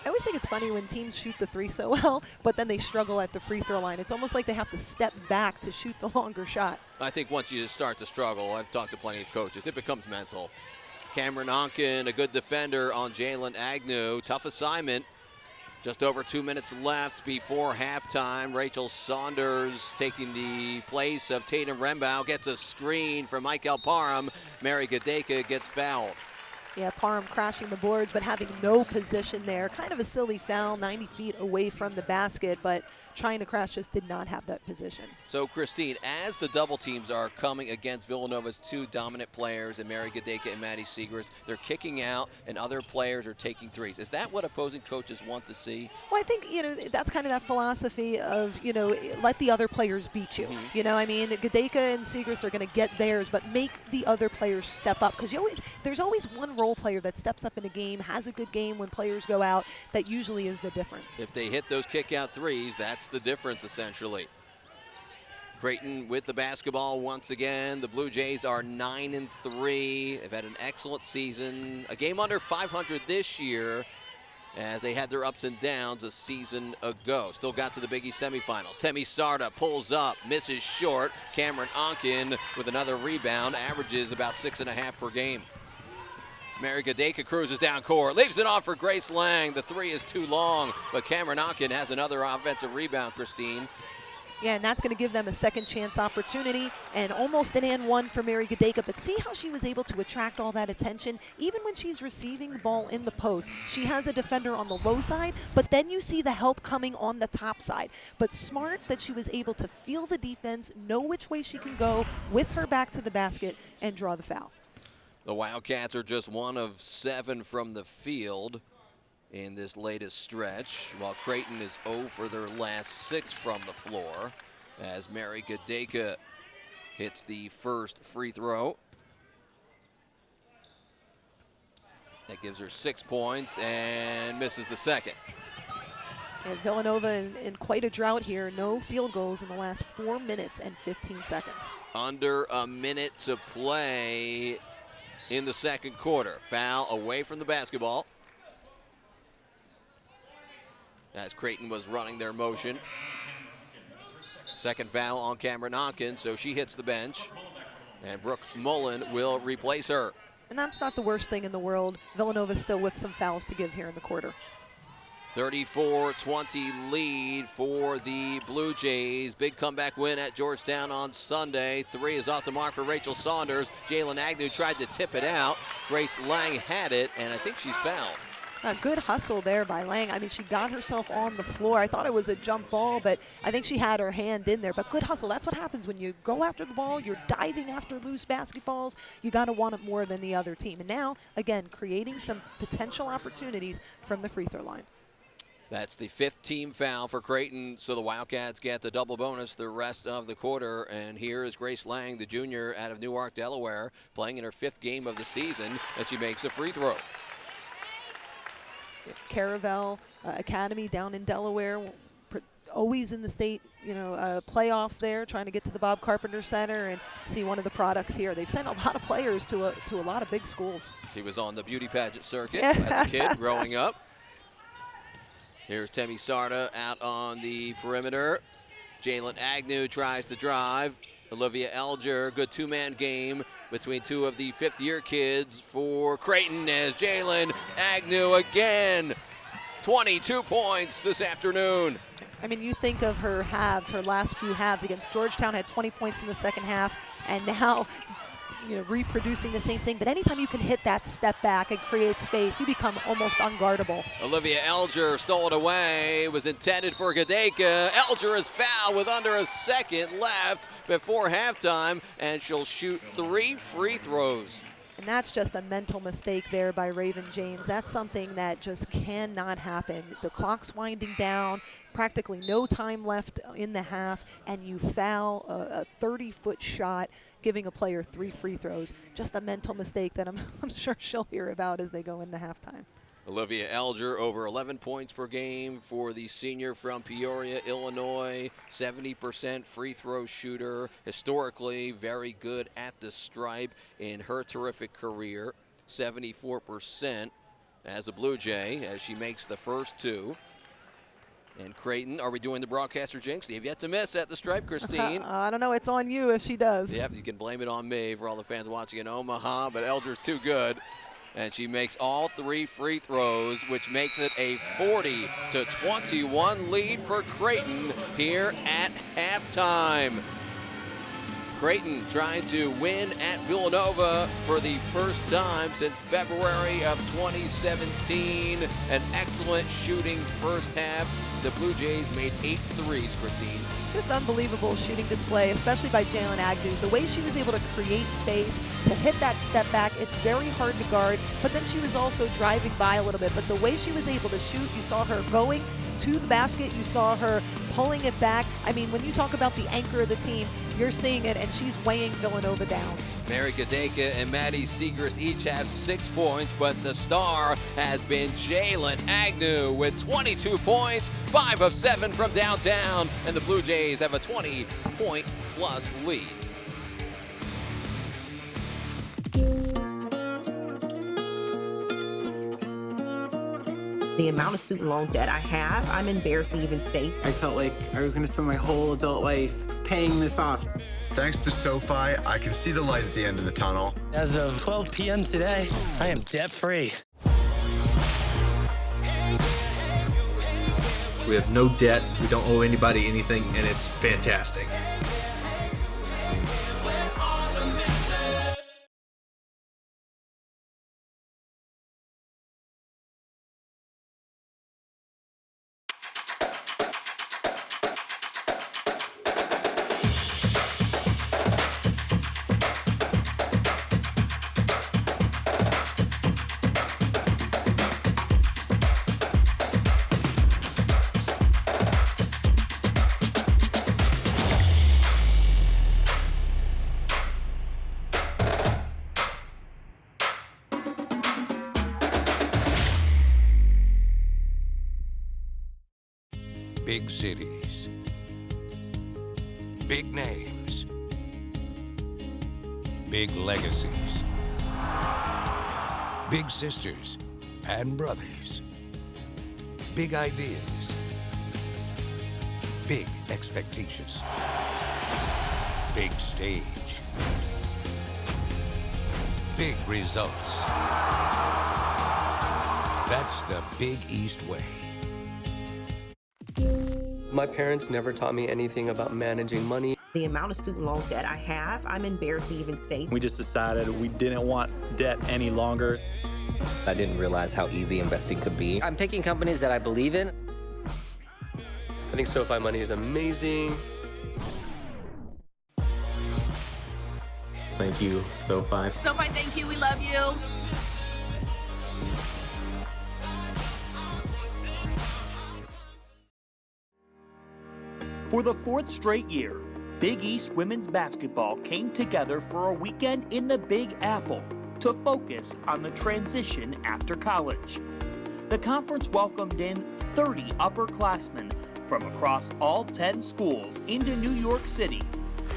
I always think it's funny when teams shoot the 3 so well, but then they struggle at the free throw line. It's almost like they have to step back to shoot the longer shot. I think once you start to struggle, I've talked to plenty of coaches, it becomes mental. Cameron Onken, a good defender on Jalen Agnew. Tough assignment. Just over 2 minutes left before halftime. Rachel Saunders taking the place of Tatum Rembow, gets a screen from Michael Parham. Mary Gadeka gets fouled. Yeah, Parham crashing the boards, but having no position there. Kind of a silly foul, 90 feet away from the basket, but trying to crash just did not have that position. So, Christine, as the double teams are coming against Villanova's 2 dominant players, and Mary Gadeka and Maddie Siegrist, they're kicking out and other players are taking threes. Is that what opposing coaches want to see? Well, I think, you know, that's kind of that philosophy of, you know, let the other players beat you. Mm-hmm. You know, I mean, Gadeka and Siegrist are going to get theirs, but make the other players step up, because there's always one role player that steps up in a game, has a good game when players go out. That usually is the difference. If they hit those kick-out threes, that's the difference, essentially. Creighton with the basketball once again. The Blue Jays are 9-3. They've had an excellent season. A game under 500 this year. as they had their ups and downs a season ago. Still got to the Big East semifinals. Timmy Sarda pulls up, misses short. Cameron Onken with another rebound, averages about 6.5 per game. Mary Gadeka cruises down court, leaves it off for Grace Lange. The three is too long, but Cameron Onken has another offensive rebound, Christine. Yeah, and that's going to give them a second chance opportunity and almost an and one for Mary Gadeka. But see how she was able to attract all that attention? Even when she's receiving the ball in the post, she has a defender on the low side, but then you see the help coming on the top side. But smart that she was able to feel the defense, know which way she can go with her back to the basket, and draw the foul. The Wildcats are just 1 of 7 from the field in this latest stretch, while Creighton is 0 for their last 6 from the floor, as Mary Gadeka hits the first free throw. That gives her 6 points and misses the second. And Villanova in quite a drought here. No field goals in the last 4 minutes and 15 seconds. Under a minute to play in the second quarter. Foul away from the basketball, as Creighton was running their motion. Second foul on Cameron Onken, so she hits the bench, and Brooke Mullen will replace her. And that's not the worst thing in the world. Villanova still with some fouls to give here in the quarter. 34-20 lead for the Blue Jays. Big comeback win at Georgetown on Sunday. 3 is off the mark for Rachel Saunders. Jalen Agnew tried to tip it out. Grace Lange had it, and I think she's fouled. A good hustle there by Lange. I mean, she got herself on the floor. I thought it was a jump ball, but I think she had her hand in there. But good hustle. That's what happens when you go after the ball. You're diving after loose basketballs. You got to want it more than the other team. And now, again, creating some potential opportunities from the free throw line. That's the 5th team foul for Creighton, so the Wildcats get the double bonus the rest of the quarter. And here is Grace Lange, the junior out of Newark, Delaware, playing in her 5th game of the season, and she makes a free throw. Caravel Academy down in Delaware, always in the state, playoffs there, trying to get to the Bob Carpenter Center and see one of the products here. They've sent a lot of players to a lot of big schools. She was on the beauty pageant circuit as a kid growing up. Here's Timmy Sarda out on the perimeter. Jalen Agnew tries to drive. Olivia Alger, good 2-man game between 2 of the 5th-year kids for Creighton, as Jalen Agnew again. 22 points this afternoon. I mean, you think of her halves, her last few halves against Georgetown had 20 points in the second half, and now reproducing the same thing. But anytime you can hit that step back and create space, you become almost unguardable. Olivia Alger stole it away. It was intended for Gadeka. Alger is fouled with under a second left before halftime, and she'll shoot 3 free throws. And that's just a mental mistake there by Raven James. That's something that just cannot happen. The clock's winding down, practically no time left in the half, and you foul a 30-foot shot, giving a player 3 free throws. Just a mental mistake that I'm sure she'll hear about as they go into halftime. Olivia Alger over 11 points per game for the senior from Peoria, Illinois. 70% free throw shooter. Historically very good at the stripe in her terrific career. 74% as a Blue Jay as she makes the first 2. And Creighton, are we doing the broadcaster jinx? They have yet to miss at the stripe, Christine. I don't know. It's on you if she does. Yep, you can blame it on me for all the fans watching in Omaha, but Alger's too good. And she makes all 3 free throws, which makes it a 40-21 lead for Creighton here at halftime. Creighton trying to win at Villanova for the first time since February of 2017. An excellent shooting first half. The Blue Jays made 8 threes, Christine. Just unbelievable shooting display, especially by Jalen Agnew. The way she was able to create space, to hit that step back, it's very hard to guard, but then she was also driving by a little bit. But the way she was able to shoot, you saw her going to the basket, you saw her pulling it back. I mean, when you talk about the anchor of the team, you're seeing it, and she's weighing Villanova down. Mary Gadeka and Maddie Segrist each have 6 points, but the star has been Jalen Agnew with 22 points, 5 of 7 from downtown, and the Blue Jays have a 20-point-plus lead. The amount of student loan debt I have, I'm embarrassed to even say. I felt like I was going to spend my whole adult life paying this off. Thanks to SoFi, I can see the light at the end of the tunnel. As of 12 p.m. today, I am debt-free. We have no debt, we don't owe anybody anything, and it's fantastic. Big cities. Big names. Big legacies. Big sisters and brothers. Big ideas. Big expectations. Big stage. Big results. That's the Big East way. My parents never taught me anything about managing money. The amount of student loan debt I have, I'm embarrassed to even say. We just decided we didn't want debt any longer. I didn't realize how easy investing could be. I'm picking companies that I believe in. I think SoFi money is amazing. Thank you, SoFi. SoFi, thank you. We love you. For the fourth straight year, Big East women's basketball came together for a weekend in the Big Apple to focus on the transition after college. The conference welcomed in 30 upperclassmen from across all 10 schools into New York City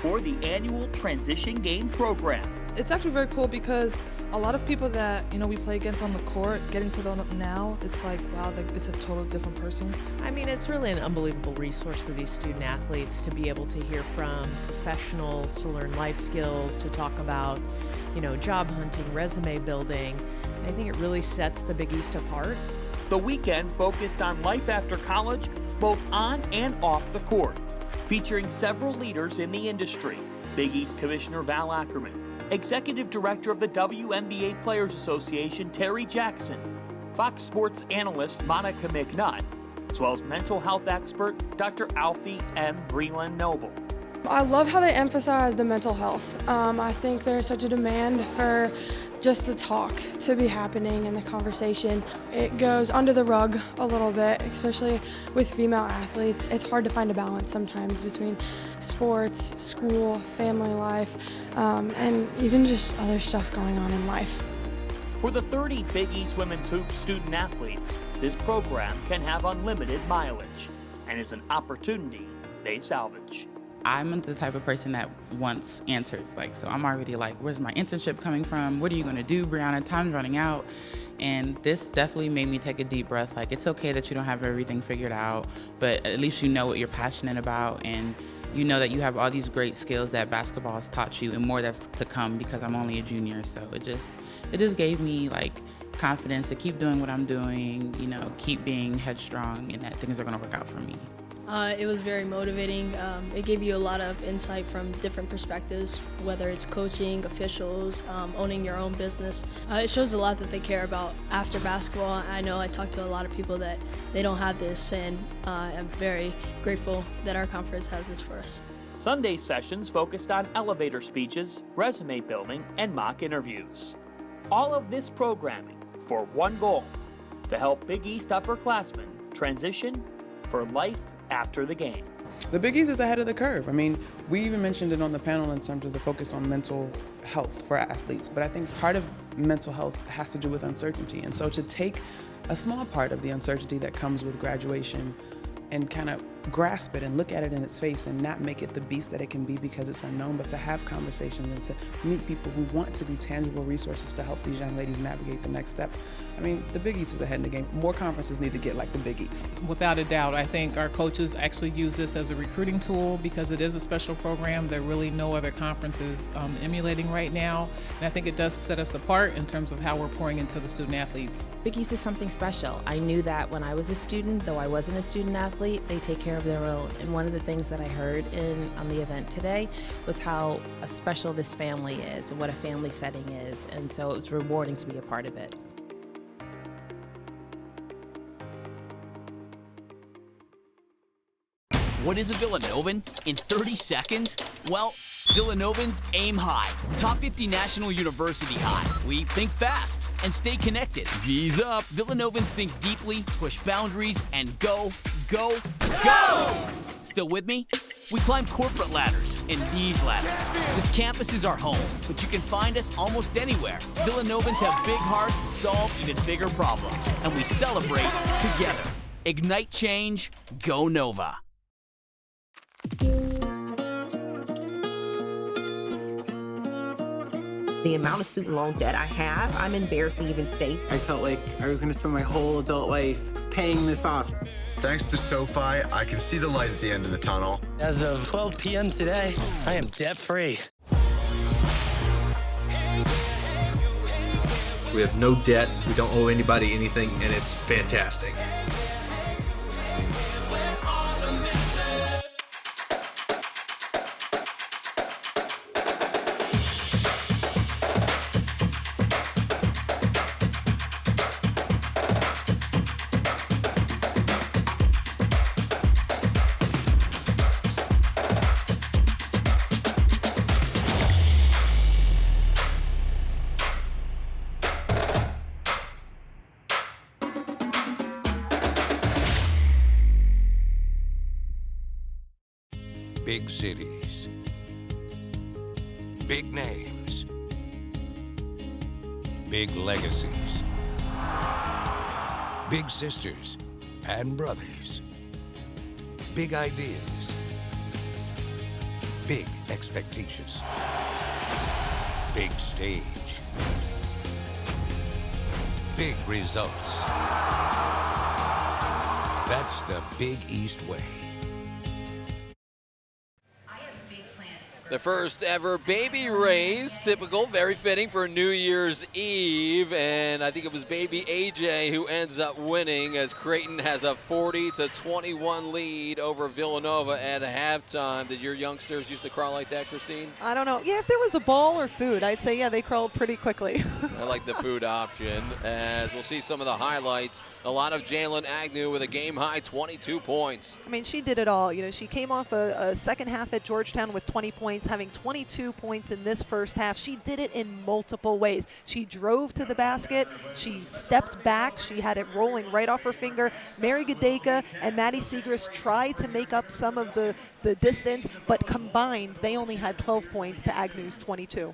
for the annual Transition Game program. It's actually very cool because a lot of people that, we play against on the court, getting to them now, it's like, wow, it's a total different person. I mean, it's really an unbelievable resource for these student athletes to be able to hear from professionals, to learn life skills, to talk about, job hunting, resume building. I think it really sets the Big East apart. The weekend focused on life after college, both on and off the court, featuring several leaders in the industry. Big East Commissioner Val Ackerman, Executive Director of the WNBA Players Association, Terry Jackson, Fox Sports analyst Monica McNutt, as well as mental health expert Dr. Alfie M. Breland Noble. I love how they emphasize the mental health. I think there's such a demand for just the talk to be happening in the conversation. It goes under the rug a little bit, especially with female athletes. It's hard to find a balance sometimes between sports, school, family life, and even just other stuff going on in life. For the 30 Big East Women's Hoops student athletes, this program can have unlimited mileage and is an opportunity they salvage. I'm the type of person that wants answers. So I'm already like, where's my internship coming from? What are you gonna do, Brianna? Time's running out. And this definitely made me take a deep breath. It's okay that you don't have everything figured out, but at least you know what you're passionate about, and you know that you have all these great skills that basketball has taught you, and more that's to come because I'm only a junior. So it just gave me confidence to keep doing what I'm doing, keep being headstrong, and that things are gonna work out for me. It was very motivating. It gave you a lot of insight from different perspectives, whether it's coaching, officials, owning your own business. It shows a lot that they care about after basketball. I know I talked to a lot of people that they don't have this, and I'm very grateful that our conference has this for us. Sunday sessions focused on elevator speeches, resume building, and mock interviews. All of this programming for one goal, to help Big East upperclassmen transition for life after the game. The Big East is ahead of the curve. I mean, we even mentioned it on the panel in terms of the focus on mental health for athletes, but I think part of mental health has to do with uncertainty. And so to take a small part of the uncertainty that comes with graduation and kind of grasp it and look at it in its face and not make it the beast that it can be because it's unknown, but to have conversations and to meet people who want to be tangible resources to help these young ladies navigate the next steps. I mean, the Big East is ahead in the game. More conferences need to get like the Big East. Without a doubt, I think our coaches actually use this as a recruiting tool because it is a special program that really no other conference is emulating right now. And I think it does set us apart in terms of how we're pouring into the student athletes. Big East is something special. I knew that when I was a student, though I wasn't a student athlete, they take care of their own. And one of the things that I heard on the event today was how special this family is and what a family setting is. And so it was rewarding to be a part of it. What is a Villanovan? In 30 seconds? Well, Villanovans aim high. Top 50 National University high. We think fast and stay connected. V's up. Villanovans think deeply, push boundaries, and go, go, go! Still with me? We climb corporate ladders and these ladders. This campus is our home, but you can find us almost anywhere. Villanovans have big hearts and solve even bigger problems, and we celebrate together. Ignite change, go Nova. The amount of student loan debt I have, I'm embarrassed to even say. I felt like I was gonna spend my whole adult life paying this off. Thanks to SoFi, I can see the light at the end of the tunnel. As of 12 p.m. today, I am debt-free. We have no debt, we don't owe anybody anything, and it's fantastic. Big cities, big names, big legacies, big sisters and brothers, big ideas, big expectations, big stage, big results. That's the Big East way. The first ever baby raise, typical, very fitting for New Year's Eve, and I think it was baby AJ who ends up winning as Creighton has a 40-21 lead over Villanova at halftime. Did your youngsters used to crawl like that, Christine? I don't know. Yeah, if there was a ball or food, I'd say, yeah, they crawled pretty quickly. I like the food option, as we'll see some of the highlights. A lot of Jalen Agnew with a game-high 22 points. I mean, she did it all. You know, she came off a second half at Georgetown with 20 points, having 22 points in this first half. She did it in multiple ways. She drove to the basket. She stepped back. She had it rolling right off her finger. Mary Gadeka and Maddie Segrist tried to make up some of the distance, but combined, they only had 12 points to Agnew's 22.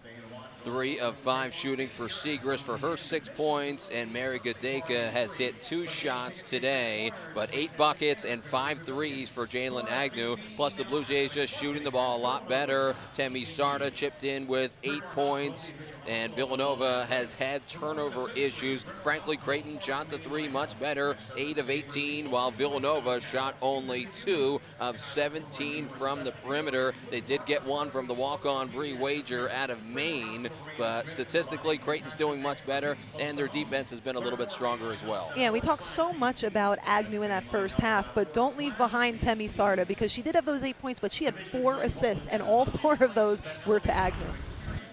3 of 5 shooting for Segrist for her 6 points, and Mary Gadeka has hit 2 shots today, but 8 buckets and 5 threes for Jalen Agnew. Plus the Blue Jays just shooting the ball a lot better. Timmy Sarda chipped in with 8 points, and Villanova has had turnover issues. Frankly, Creighton shot the 3 much better, 8 of 18, while Villanova shot only 2 of 17 from the perimeter. They did get one from the walk-on Bree Wager out of Maine, but statistically, Creighton's doing much better, and their defense has been a little bit stronger as well. Yeah, we talked so much about Agnew in that first half, but don't leave behind Timmy Sarda, because she did have those 8 points, but she had 4 assists, and all 4 of those were to Agnew.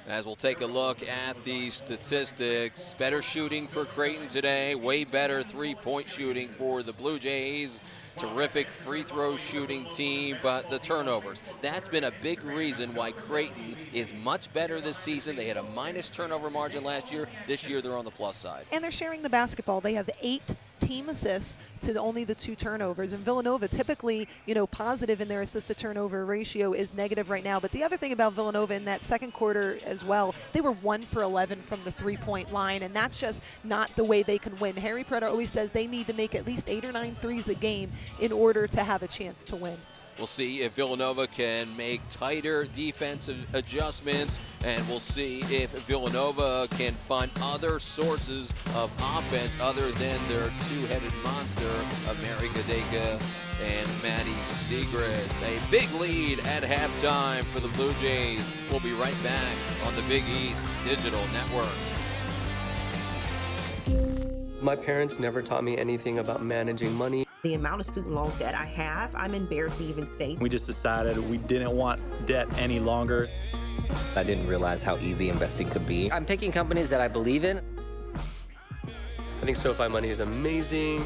As we'll take a look at the statistics, better shooting for Creighton today, way better three-point shooting for the Blue Jays. Terrific free throw shooting team, but the turnovers, that's been a big reason why Creighton is much better this season. They had a minus turnover margin last year. This year they're on the plus side. And they're sharing the basketball. They have 8 team assists to only the 2 turnovers. And Villanova, typically, you know, positive in their assist to turnover ratio, is negative right now. But the other thing about Villanova in that second quarter as well, they were 1 for 11 from the 3-point line, and that's just not the way they can win. Harry Preder always says they need to make at least 8 or 9 threes a game in order to have a chance to win. We'll see if Villanova can make tighter defensive adjustments and we'll see if Villanova can find other sources of offense other than their two-headed monster of Mary Gadeka and Maddie Segrist. A big lead at halftime for the Blue Jays. We'll be right back on the Big East Digital Network. My parents never taught me anything about managing money. The amount of student loan debt I have, I'm embarrassed to even say. We just decided we didn't want debt any longer. I didn't realize how easy investing could be. I'm picking companies that I believe in. I think SoFi money is amazing.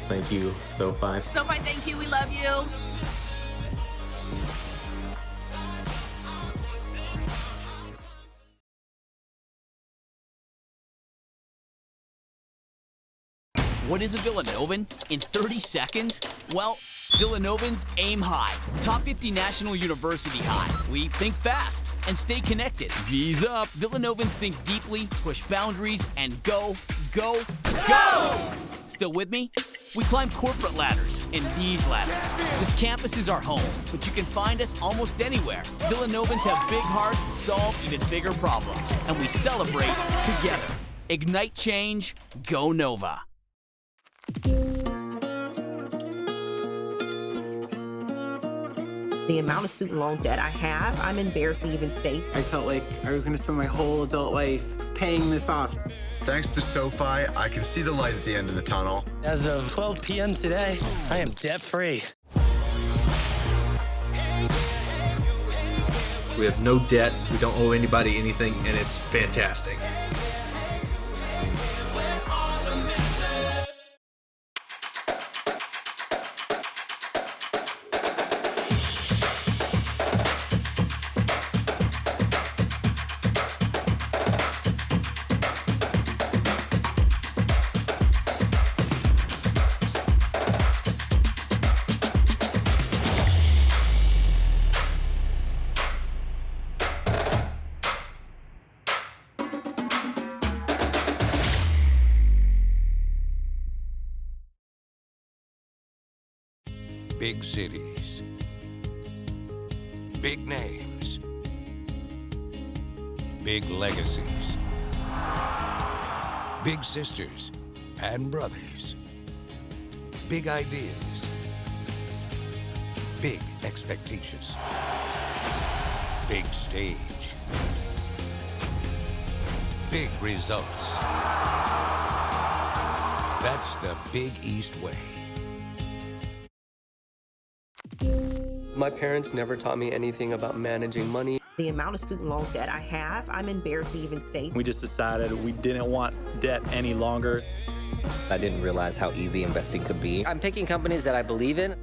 Thank you, SoFi. SoFi, thank you. We love you. What is a Villanovan? In 30 seconds? Well, Villanovans aim high. Top 50 National University high. We think fast and stay connected. V's up. Villanovans think deeply, push boundaries, and go, go, go! Still with me? We climb corporate ladders and these ladders. This campus is our home, but you can find us almost anywhere. Villanovans have big hearts and solve even bigger problems, and we celebrate together. Ignite change, go Nova. The amount of student loan debt I have, I'm embarrassed to even say. I felt like I was going to spend my whole adult life paying this off. Thanks to SoFi, I can see the light at the end of the tunnel. As of 12 p.m. today, I am debt-free. We have no debt, we don't owe anybody anything, and it's fantastic. Big cities, big names, big legacies, big sisters and brothers, big ideas, big expectations, big stage, big results. That's the Big East way. My parents never taught me anything about managing money. The amount of student loan debt I have, I'm embarrassed to even say. We just decided we didn't want debt any longer. I didn't realize how easy investing could be. I'm picking companies that I believe in.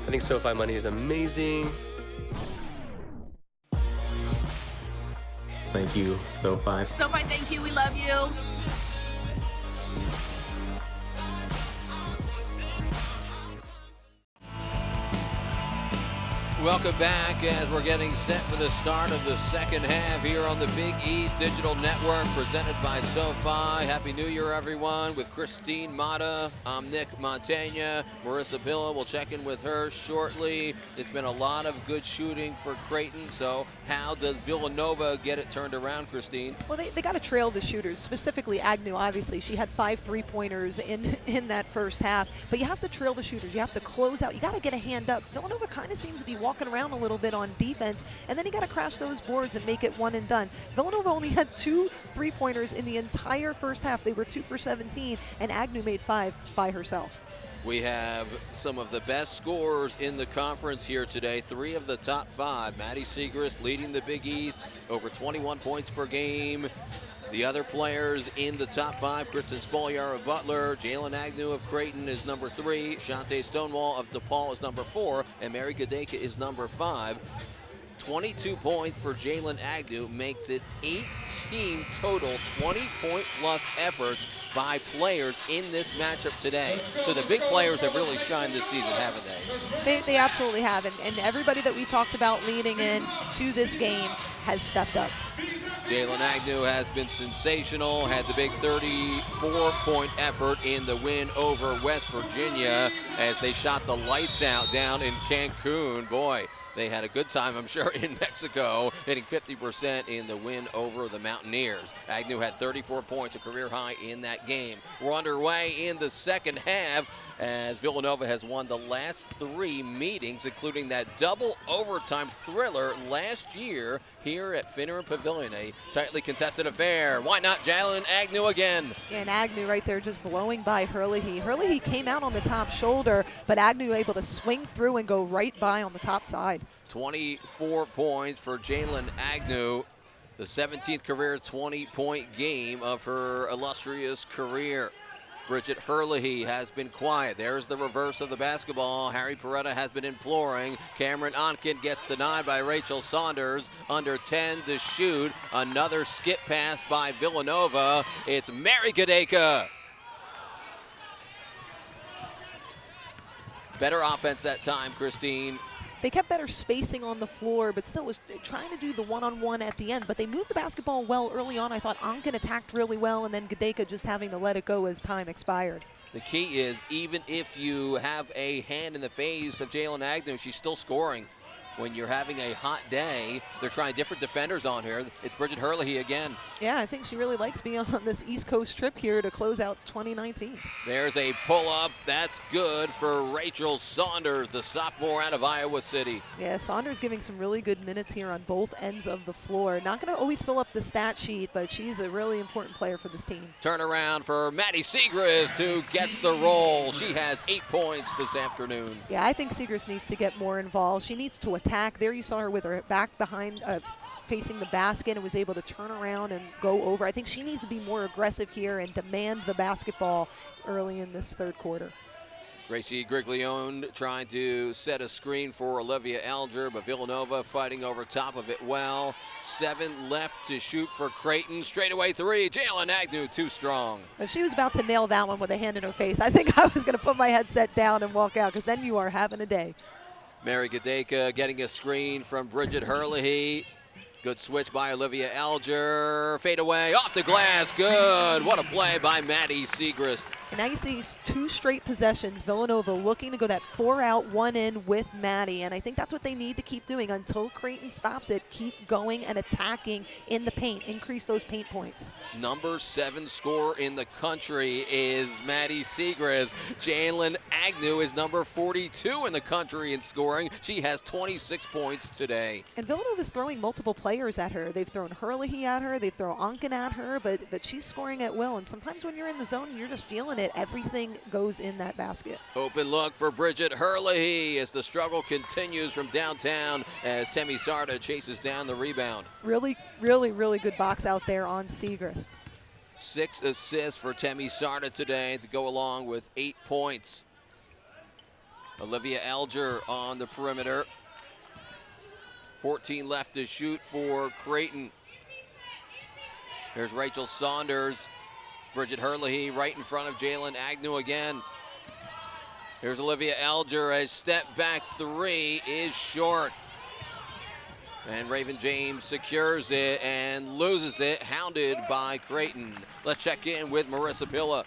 I think SoFi money is amazing. Thank you, SoFi. SoFi, thank you. We love you. Welcome back as we're getting set for the start of the second half here on the Big East Digital Network presented by SoFi. Happy New Year, everyone, with Christine Mata. I'm Nick Montaigne. Marissa Pilla, we'll check in with her shortly. It's been a lot of good shooting for Creighton, so how does Villanova get it turned around, Christine? Well, they got to trail the shooters, specifically Agnew, obviously. She had 5 3-pointers in that first half, but you have to trail the shooters. You have to close out. You got to get a hand up. Villanova kind of seems to be walking around a little bit on defense, and then you got to crash those boards and make it one and done. Villanova only had 2 3-pointers in the entire first half. They were 2 for 17, and Agnew made 5 by herself. We have some of the best scorers in the conference here today. 3 of the top 5. Maddie Segrist leading the Big East, over 21 points per game. The other players in the top 5, Kristen Spoliar of Butler, Jalen Agnew of Creighton is number 3, Shante Stonewall of DePaul is number 4, and Mary Gadeka is number 5. 22 points for Jalen Agnew makes it 18 total 20-point-plus efforts by players in this matchup today. So the big players have really shined this season, haven't they? They absolutely have, and everybody that we talked about leading in to this game has stepped up. Jalen Agnew has been sensational, had the big 34-point effort in the win over West Virginia as they shot the lights out down in Cancun. Boy, they had a good time, I'm sure, in Mexico, hitting 50% in the win over the Mountaineers. Agnew had 34 points, a career high in that game. We're underway in the second half as Villanova has won the last 3 meetings, including that double overtime thriller last year here at Finner Pavilion. A tightly contested affair. Why not Jalen Agnew again? And Agnew right there just blowing by Herlihy. Herlihy came out on the top shoulder, but Agnew able to swing through and go right by on the top side. 24 points for Jalen Agnew, the 17th career 20-point game of her illustrious career. Bridget Herlihy has been quiet. There's the reverse of the basketball. Harry Peretta has been imploring. Cameron Onken gets denied by Rachel Saunders. Under 10 to shoot. Another skip pass by Villanova. It's Mary Gadeka. Better offense that time, Christine. They kept better spacing on the floor, but still was trying to do the one-on-one at the end. But they moved the basketball well early on. I thought Onken attacked really well, and then Gadeka just having to let it go as time expired. The key is, even if you have a hand in the face of Jalen Agnew, she's still scoring. When you're having a hot day, they're trying different defenders on here. It's Bridget Herlihy again. Yeah, I think she really likes being on this East Coast trip here to close out 2019. There's a pull-up. That's good for Rachel Saunders, the sophomore out of Iowa City. Yeah, Saunders giving some really good minutes here on both ends of the floor. Not going to always fill up the stat sheet, but she's a really important player for this team. Turnaround for Maddie Segrist, who gets the roll. She has 8 points this afternoon. Yeah, I think Segrist needs to get more involved. She needs to attack. There you saw her with her back behind, facing the basket, and was able to turn around and go over. I think she needs to be more aggressive here and demand the basketball early in this third quarter. Gracie Griglione trying to set a screen for Olivia Alger, but Villanova fighting over top of it well. 7 left to shoot for Creighton. Straightaway 3. Jalen Agnew too strong. If she was about to nail that one with a hand in her face, I think I was going to put my headset down and walk out, because then you are having a day. Mary Gadeka getting a screen from Bridget Herlihy. Good switch by Olivia Alger. Fade away, off the glass, good. What a play by Maddie Segrist. And now you see 2 straight possessions. Villanova looking to go that 4 out, 1 in with Maddie. And I think that's what they need to keep doing until Creighton stops it. Keep going and attacking in the paint. Increase those paint points. Number 7 scorer in the country is Maddie Segrist. Jalen Agnew is number 42 in the country in scoring. She has 26 points today. And Villanova's throwing multiple players at her. They've thrown Herlihy at her. They throw Onken at her, but she's scoring at will. And sometimes when you're in the zone and you're just feeling it, everything goes in that basket. Open look for Bridget Herlihy as the struggle continues from downtown as Timmy Sarda chases down the rebound. Really, really, really good box out there on Segrist. 6 assists for Timmy Sarda today to go along with 8 points. Olivia Alger on the perimeter. 14 left to shoot for Creighton. Here's Rachel Saunders. Bridget Herlihy right in front of Jalen Agnew again. Here's Olivia Alger. A step back 3 is short. And Raven James secures it and loses it, hounded by Creighton. Let's check in with Marissa Pilla.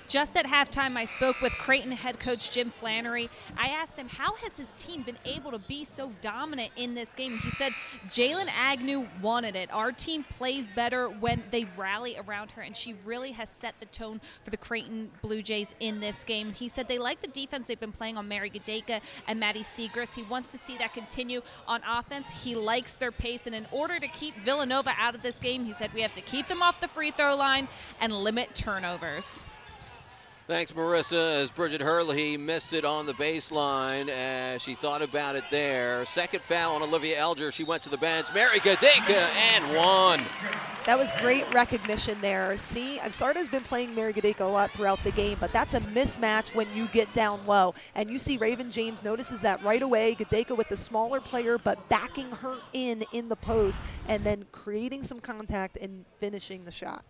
Just at halftime, I spoke with Creighton head coach Jim Flannery. I asked him, how has his team been able to be so dominant in this game? He said, Jalen Agnew wanted it. Our team plays better when they rally around her, and she really has set the tone for the Creighton Blue Jays in this game. He said they like the defense they've been playing on Mary Gadeka and Maddie Segrist. He wants to see that continue on offense. He likes their pace, and in order to keep Villanova out of this game, he said we have to keep them off the free throw line and limit turnovers. Thanks, Marissa, as Bridget Herlihy missed it on the baseline as she thought about it there. Second foul on Olivia Alger. She went to the bench. Mary Gadeka and 1. That was great recognition there. See, Sarda's been playing Mary Gadeka a lot throughout the game, but that's a mismatch when you get down low. And you see Raven James notices that right away. Gadeka with the smaller player, but backing her in the post and then creating some contact and finishing the shot.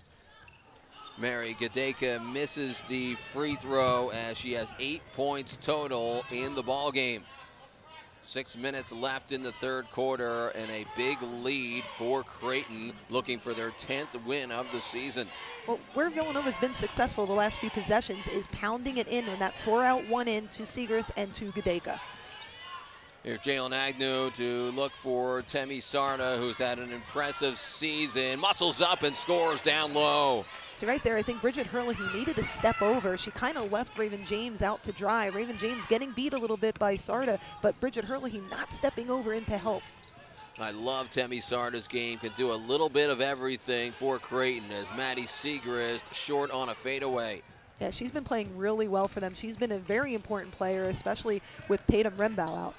Mary Gadeka misses the free throw as she has 8 points total in the ball game. 6 minutes left in the third quarter and a big lead for Creighton, looking for their 10th win of the season. Well, where Villanova's been successful the last few possessions is pounding it in that 4-out, 1-in to Segrist and to Gadeka. Here's Jalen Agnew to look for Timmy Sarda, who's had an impressive season. Muscles up and scores down low. So right there, I think Bridget Herlihy needed to step over. She kind of left Raven James out to dry. Raven James getting beat a little bit by Sarda, but Bridget Herlihy not stepping over in to help. I love Timmy Sarda's game. Can do a little bit of everything for Creighton as Maddie Segrist short on a fadeaway. Yeah, she's been playing really well for them. She's been a very important player, especially with Tatum Rembow out.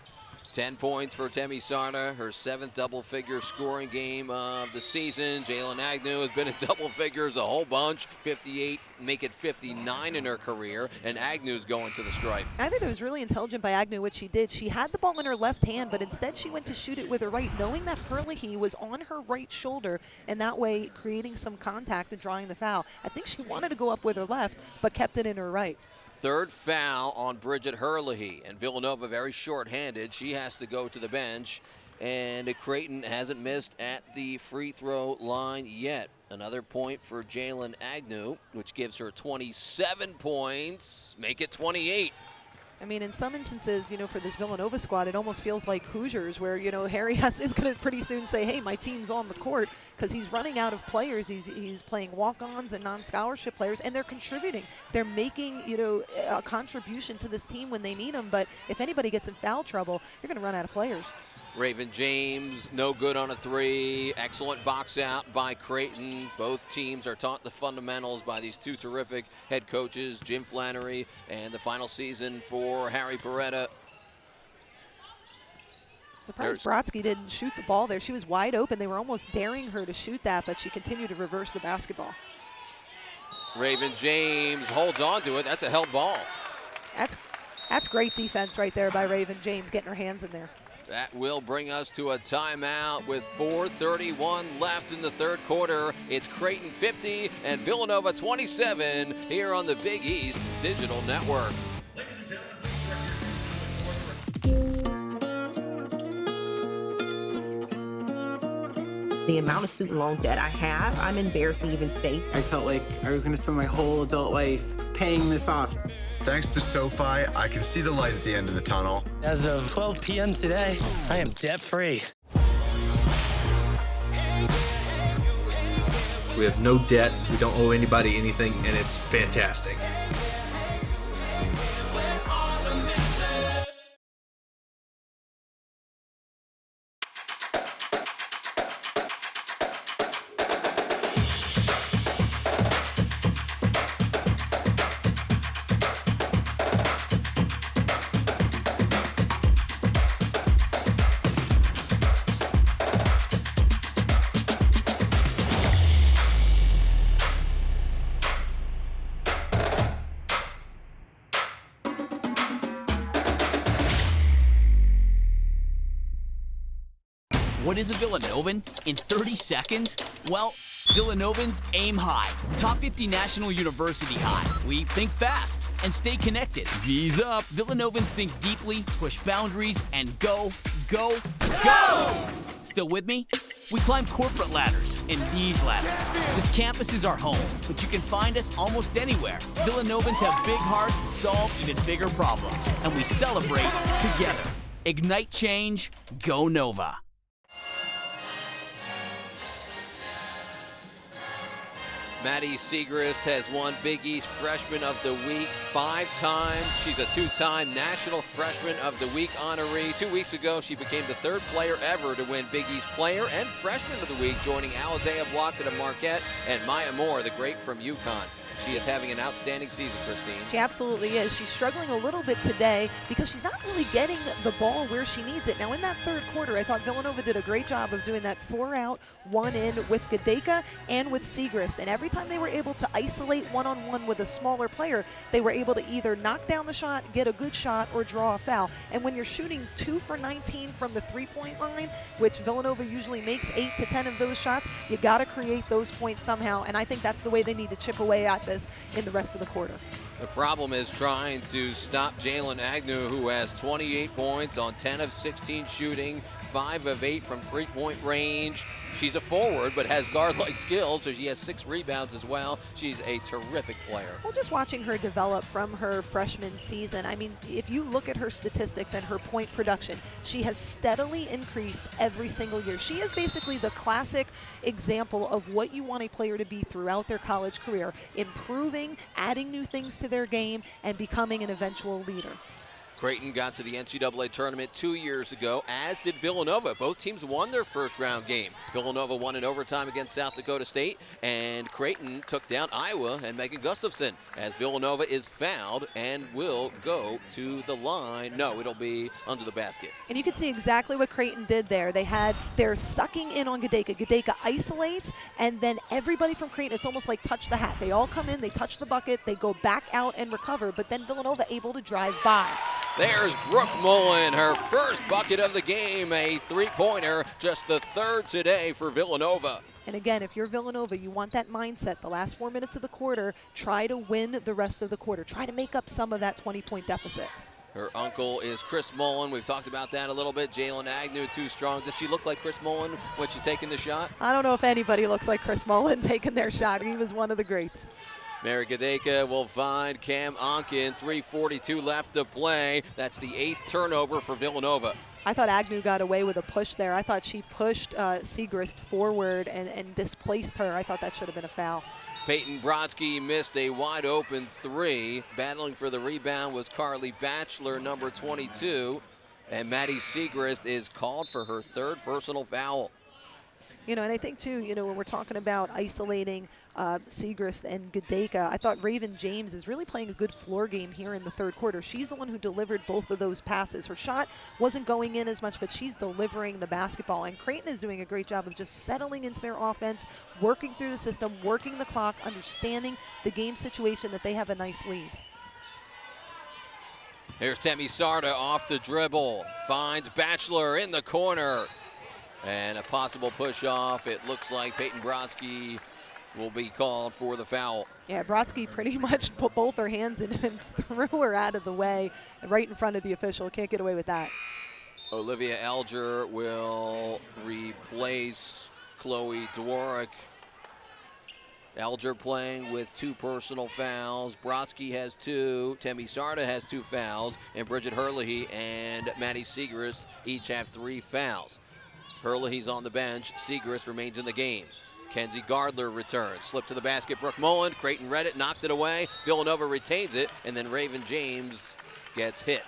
10 points for Timmy Sarda, her 7th double-figure scoring game of the season. Jalen Agnew has been in double figures a whole bunch, 58, make it 59 in her career, and Agnew's going to the stripe. I think it was really intelligent by Agnew what she did. She had the ball in her left hand, but instead she went to shoot it with her right, knowing that Herlihy was on her right shoulder, and that way creating some contact and drawing the foul. I think she wanted to go up with her left, but kept it in her right. Third foul on Bridget Herlihy, and Villanova very short-handed. She has to go to the bench, and Creighton hasn't missed at the free throw line yet. Another point for Jalen Agnew, which gives her 27 points, make it 28. I mean, in some instances, you know, for this Villanova squad, it almost feels like Hoosiers where, you know, Harry is going to pretty soon say, hey, my team's on the court, because he's running out of players. He's playing walk-ons and non-scholarship players, and they're contributing. They're making, you know, a contribution to this team when they need them, but if anybody gets in foul trouble, you're going to run out of players. Raven James, no good on a three. Excellent box out by Creighton. Both teams are taught the fundamentals by these two terrific head coaches, Jim Flannery, and the final season for Harry Peretta. Surprised Brodsky didn't shoot the ball there. She was wide open. They were almost daring her to shoot that, but she continued to reverse the basketball. Raven James holds on to it. That's a held ball. That's great defense right there by Raven James, getting her hands in there. That will bring us to a timeout with 4:31 left in the third quarter. It's Creighton 50 and Villanova 27 here on the Big East Digital Network. The amount of student loan debt I have, I'm embarrassed to even say. I felt like I was going to spend my whole adult life paying this off. Thanks to SoFi, I can see the light at the end of the tunnel. As of 12 p.m. today, I am debt-free. We have no debt, we don't owe anybody anything, and it's fantastic. What is a Villanovan? In 30 seconds? Well, Villanovans aim high. Top 50 National University high. We think fast and stay connected. V's up. Villanovans think deeply, push boundaries, and go, go, go! Still with me? We climb corporate ladders and these ladders. This campus is our home, but you can find us almost anywhere. Villanovans have big hearts and solve even bigger problems, and we celebrate together. Ignite change, go Nova. Maddie Segrist has won Big East Freshman of the Week 5 times. She's a 2-time National Freshman of the Week honoree. 2 weeks ago, she became the 3rd player ever to win Big East Player and Freshman of the Week, joining Alizea Blockton of Marquette and Maya Moore, the great from UConn. She is having an outstanding season, Christine. She absolutely is. She's struggling a little bit today because she's not really getting the ball where she needs it. Now, in that third quarter, I thought Villanova did a great job of doing that 4-out, 1-in with Gadeka and with Segrist. And every time they were able to isolate one-on-one with a smaller player, they were able to either knock down the shot, get a good shot, or draw a foul. And when you're shooting 2 for 19 from the three-point line, which Villanova usually makes 8 to 10 of those shots, you got to create those points somehow. And I think that's the way they need to chip away at this in the rest of the quarter. The problem is trying to stop Jalen Agnew, who has 28 points on 10 of 16 shooting, 5 of 8 from three-point range. She's a forward, but has guard-like skills, so she has 6 rebounds as well. She's a terrific player. Well, just watching her develop from her freshman season, I mean, if you look at her statistics and her point production, she has steadily increased every single year. She is basically the classic example of what you want a player to be throughout their college career, improving, adding new things to their game, and becoming an eventual leader. Creighton got to the NCAA tournament 2 years ago, as did Villanova. Both teams won their first round game. Villanova won in overtime against South Dakota State, and Creighton took down Iowa and Megan Gustafson, as Villanova is fouled and will go to the line. No, it'll be under the basket. And you can see exactly what Creighton did there. They're sucking in on Gedeka. Gedeka isolates, and then everybody from Creighton, it's almost like touch the hat. They all come in, they touch the bucket, they go back out and recover, but then Villanova able to drive by. There's Brooke Mullen, her first bucket of the game, a three-pointer, just the third today for Villanova. And again, if you're Villanova, you want that mindset. The last 4 minutes of the quarter, try to win the rest of the quarter. Try to make up some of that 20-point deficit. Her uncle is Chris Mullen. We've talked about that a little bit. Jalen Agnew, too strong. Does she look like Chris Mullen when she's taking the shot? I don't know if anybody looks like Chris Mullen taking their shot. He was one of the greats. Mary Gedeka will find Cam Onken. 3:42 left to play. That's the 8th turnover for Villanova. I thought Agnew got away with a push there. I thought she pushed Siegrist forward and displaced her. I thought that should have been a foul. Peyton Brodsky missed a wide open 3. Battling for the rebound was Carly Batchelor, number 22. And Maddie Siegrist is called for her 3rd personal foul. You know, and I think, too, you know, when we're talking about isolating Siegrist and Gedeka, I thought Raven James is really playing a good floor game here in the 3rd quarter. She's the one who delivered both of those passes. Her shot wasn't going in as much, but she's delivering the basketball. And Creighton is doing a great job of just settling into their offense, working through the system, working the clock, understanding the game situation that they have a nice lead. Here's Timmy Sarda off the dribble, finds Batchelor in the corner. And a possible push off. It looks like Peyton Brodsky will be called for the foul. Yeah, Brodsky pretty much put both her hands in and threw her out of the way right in front of the official. Can't get away with that. Olivia Alger will replace Chloe Dworak. Alger playing with 2 personal fouls. Brodsky has 2. Timmy Sarda has 2 fouls. And Bridget Herlihy and Maddie Siegrist each have 3 fouls. Herlihy's on the bench. Siegrist remains in the game. Kenzie Gardler returns. Slip to the basket. Brooke Mullen. Creighton read it, knocked it away. Villanova retains it, and then Raven James gets hit.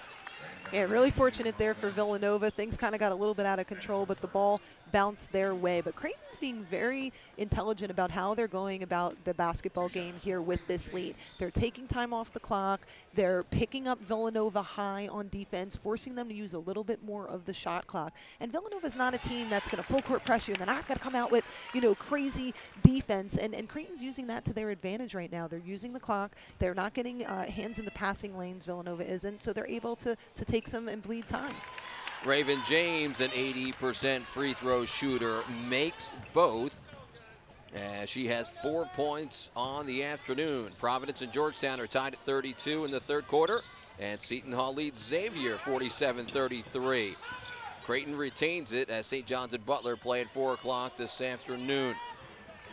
Yeah, really fortunate there for Villanova. Things kind of got a little bit out of control, but the ball bounced their way. But Creighton's being very intelligent about how they're going about the basketball game here with this lead. They're taking time off the clock. They're picking up Villanova high on defense, forcing them to use a little bit more of the shot clock. And Villanova's not a team that's going to full court press you, and they're not going to come out with, you know, crazy defense. And Creighton's using that to their advantage right now. They're using the clock. They're not getting hands in the passing lanes. Villanova isn't, so they're able to take some and bleed time. Raven James, an 80% free throw shooter, makes both. She has 4 points on the afternoon. Providence and Georgetown are tied at 32 in the 3rd quarter, and Seton Hall leads Xavier 47-33. Creighton retains it as St. John's and Butler play at 4 o'clock this afternoon.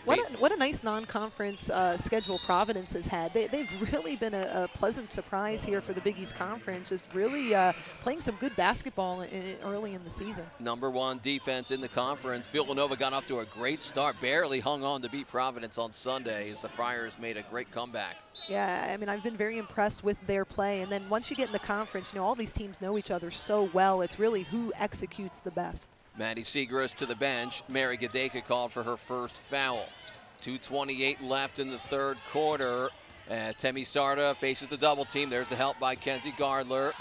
What a nice non-conference schedule Providence has had. They've really been a pleasant surprise here for the Big East Conference, just really playing some good basketball early in the season. Number 1 defense in the conference. Villanova got off to a great start, barely hung on to beat Providence on Sunday as the Friars made a great comeback. Yeah, I mean, I've been very impressed with their play. And then once you get in the conference, you know, all these teams know each other so well. It's really who executes the best. Maddie Siegrist to the bench. Mary Gedeka called for her first foul. 2:28 left in the 3rd quarter. Timmy Sarda faces the double team. There's the help by Kenzie Gardler.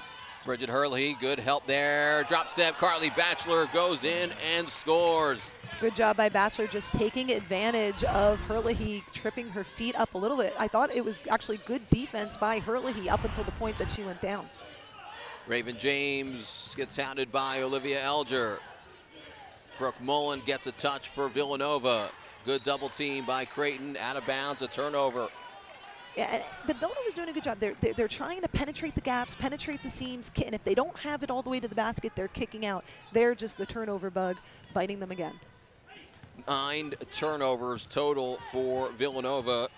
Bridget Herlihy, good help there. Drop step, Carly Batchelor goes in and scores. Good job by Batchelor, just taking advantage of Herlihy tripping her feet up a little bit. I thought it was actually good defense by Herlihy up until the point that she went down. Raven James gets hounded by Olivia Alger. Brooke Mullen gets a touch for Villanova. Good double team by Creighton, out of bounds, a turnover. Yeah, but Villanova's doing a good job. They're trying to penetrate the gaps, penetrate the seams, and if they don't have it all the way to the basket, they're kicking out. They're just the turnover bug biting them again. 9 turnovers total for Villanova.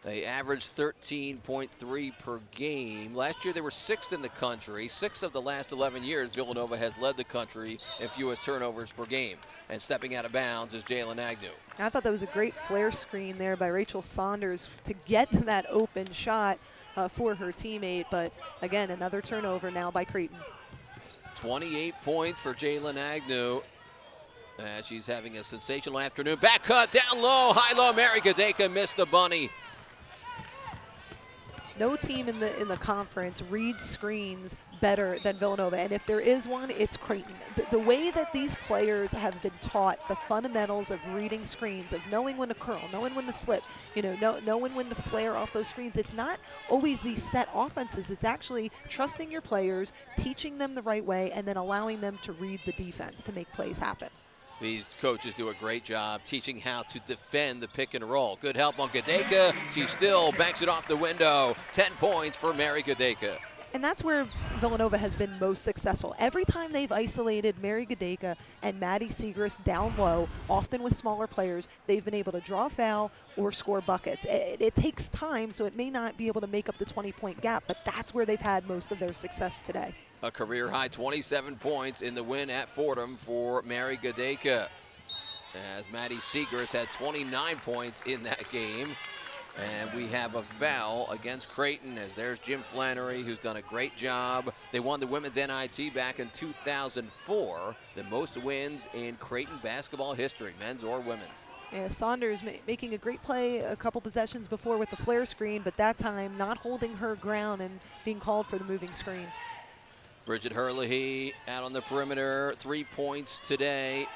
They averaged 13.3 per game. Last year they were 6th in the country. 6 of the last 11 years, Villanova has led the country in fewest turnovers per game. And stepping out of bounds is Jalen Agnew. I thought that was a great flare screen there by Rachel Saunders to get that open shot for her teammate. But again, another turnover now by Creighton. 28 points for Jalen Agnew. She's having a sensational afternoon. Back cut, down low, high-low. Mary Gadeka missed the bunny. No team in the conference reads screens better than Villanova, and if there is one, it's Creighton. The way that these players have been taught the fundamentals of reading screens, of knowing when to curl, knowing when to slip, knowing when to flare off those screens. It's not always these set offenses. It's actually trusting your players, teaching them the right way, and then allowing them to read the defense to make plays happen. These coaches do a great job teaching how to defend the pick and roll. Good help on Gadeka. She still banks it off the window. 10 points for Mary Gadeka. And that's where Villanova has been most successful. Every time they've isolated Mary Gadeka and Maddie Segrist down low, often with smaller players, they've been able to draw a foul or score buckets. It takes time, so it may not be able to make up the 20-point gap, but that's where they've had most of their success today. A career-high 27 points in the win at Fordham for Mary Gadeka, as Maddie Segrist had 29 points in that game. And we have a foul against Creighton, as there's Jim Flannery, who's done a great job. They won the women's NIT back in 2004, the most wins in Creighton basketball history, men's or women's. Yeah, Saunders making a great play a couple possessions before with the flare screen, but that time not holding her ground and being called for the moving screen. Bridget Herlihy out on the perimeter, 3 points today.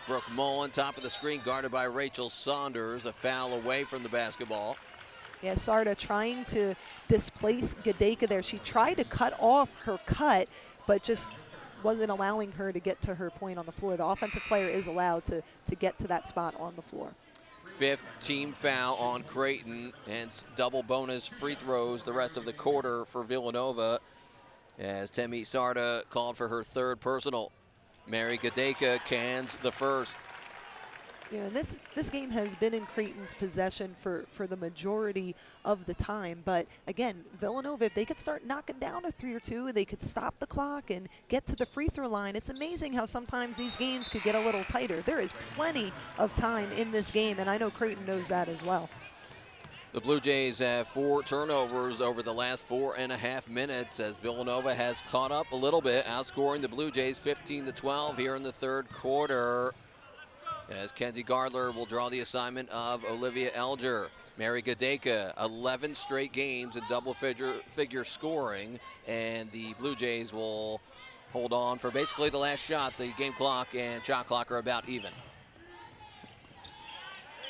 Brooke Mullen, top of the screen, guarded by Rachel Saunders, a foul away from the basketball. Yeah, Sarda trying to displace Gadeka there. She tried to cut off her cut, but just wasn't allowing her to get to her point on the floor. The offensive player is allowed to get to that spot on the floor. 5th team foul on Creighton, and double bonus free throws the rest of the quarter for Villanova, as Timmy Sarda called for her 3rd personal. Mary Gadeka cans the first. Yeah, and this game has been in Creighton's possession for the majority of the time. But again, Villanova, if they could start knocking down a 3 or 2, they could stop the clock and get to the free throw line. It's amazing how sometimes these games could get a little tighter. There is plenty of time in this game, and I know Creighton knows that as well. The Blue Jays have 4 turnovers over the last 4.5 minutes, as Villanova has caught up a little bit, outscoring the Blue Jays 15-12 here in the 3rd quarter, as Kenzie Gardler will draw the assignment of Olivia Alger. Mary Gadeka, 11 straight games in double figure scoring, and the Blue Jays will hold on for basically the last shot. The game clock and shot clock are about even.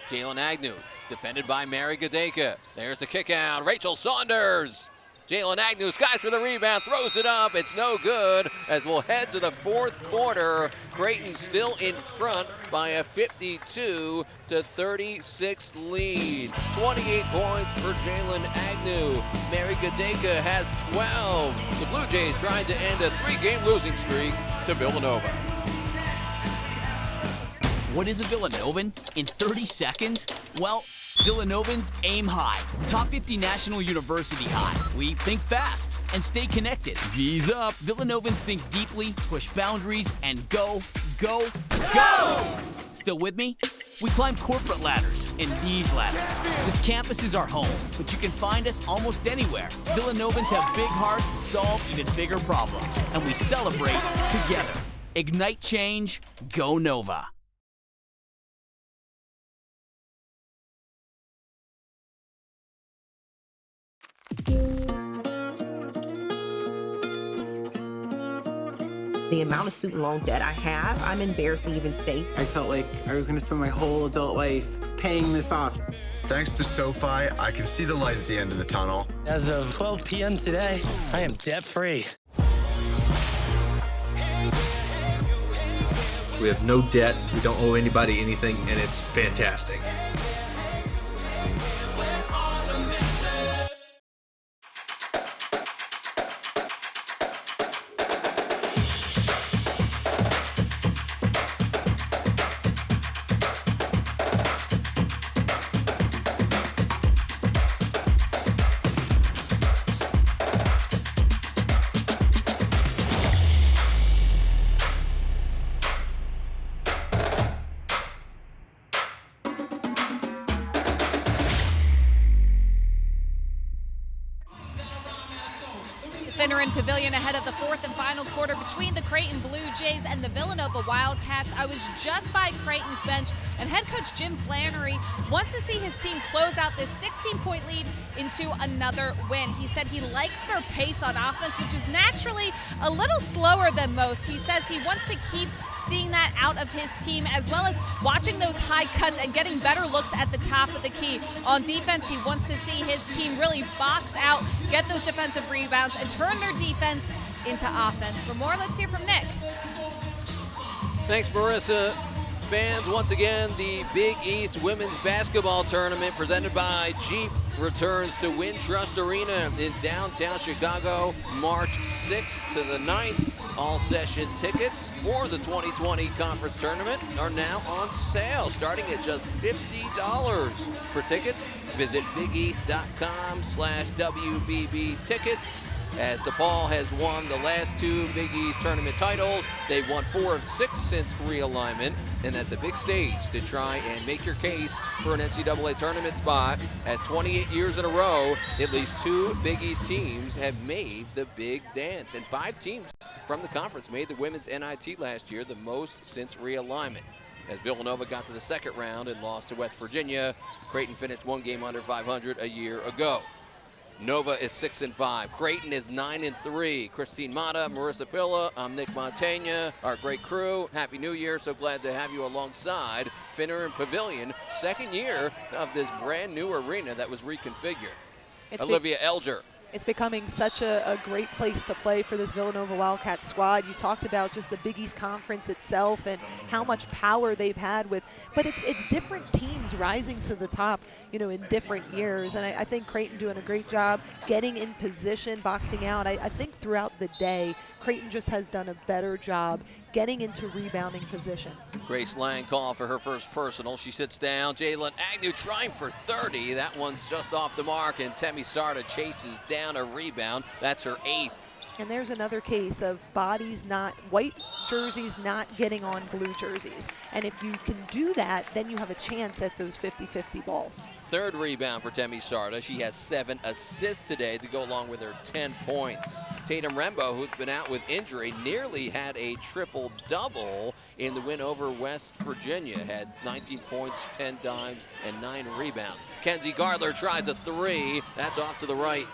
Jalen Agnew, defended by Mary Gadeka. There's the kick out. Rachel Saunders. Jalen Agnew skies for the rebound, throws it up. It's no good, as we'll head to the 4th quarter. Creighton still in front by a 52-36 lead. 28 points for Jalen Agnew. Mary Gadeka has 12. The Blue Jays trying to end a 3-game losing streak to Villanova. What is a Villanovan? In 30 seconds? Well, Villanovans aim high. Top 50 National University high. We think fast and stay connected. V's up. Villanovans think deeply, push boundaries, and go, go, go! Still with me? We climb corporate ladders and these ladders. This campus is our home, but you can find us almost anywhere. Villanovans have big hearts and solve even bigger problems, and we celebrate together. Ignite change, go Nova. The amount of student loan debt I have, I'm embarrassed to even say. I felt like I was going to spend my whole adult life paying this off. Thanks to SoFi, I can see the light at the end of the tunnel. As of 12 p.m. today, I am debt-free. We have no debt, we don't owe anybody anything, and it's fantastic. Finneran Pavilion ahead of the fourth and final quarter between the Creighton Blue Jays and the Villanova Wildcats. I was just by Creighton's bench, and head coach Jim Flannery wants to see his team close out this 16-point lead into another win. He said he likes their pace on offense, which is naturally a little slower than most. He says he wants to keep seeing that out of his team, as well as watching those high cuts and getting better looks at the top of the key. On defense, he wants to see his team really box out, get those defensive rebounds, and turn their defense into offense. For more, let's hear from Nick. Thanks, Marissa. Fans, once again, the Big East Women's Basketball Tournament presented by Jeep returns to Wintrust Arena in downtown Chicago, March 6th to the 9th. All session tickets for the 2020 conference tournament are now on sale, starting at just $50 for tickets. Visit bigeast.com/WBB tickets. As DePaul has won the last 2 Big East tournament titles, they've won 4 of 6 since realignment, and that's a big stage to try and make your case for an NCAA tournament spot, as 28 years in a row, at least 2 Big East teams have made the big dance, and 5 teams from the conference made the women's NIT last year, the most since realignment. As Villanova got to the second round and lost to West Virginia, Creighton finished 1 game under 500 a year ago. Nova is 6-5. Creighton is 9-3. Christine Mata, Marissa Pilla, I'm Nick Montaigne, our great crew. Happy New Year. So glad to have you alongside Finneran Pavilion, second year of this brand new arena that was reconfigured. Olivia Alger. It's becoming such a great place to play for this Villanova Wildcat squad. You talked about just the Big East Conference itself and how much power they've had with, but it's different teams rising to the top, you know, in different years. And I think Creighton doing a great job getting in position, boxing out. I think throughout the day, Creighton just has done a better job getting into rebounding position. Grace Lange called for her first personal. She sits down. Jalen Agnew trying for 30. That one's just off the mark, and Timmy Sarda chases down a rebound. That's her 8th. And there's another case of white jerseys not getting on blue jerseys. And if you can do that, then you have a chance at those 50-50 balls. 3rd rebound for Timmy Sarda. She has 7 assists today to go along with her 10 points. Tatum Rembo, who's been out with injury, nearly had a triple-double in the win over West Virginia. Had 19 points, 10 dimes, and 9 rebounds. Kenzie Gardler tries a 3. That's off to the right.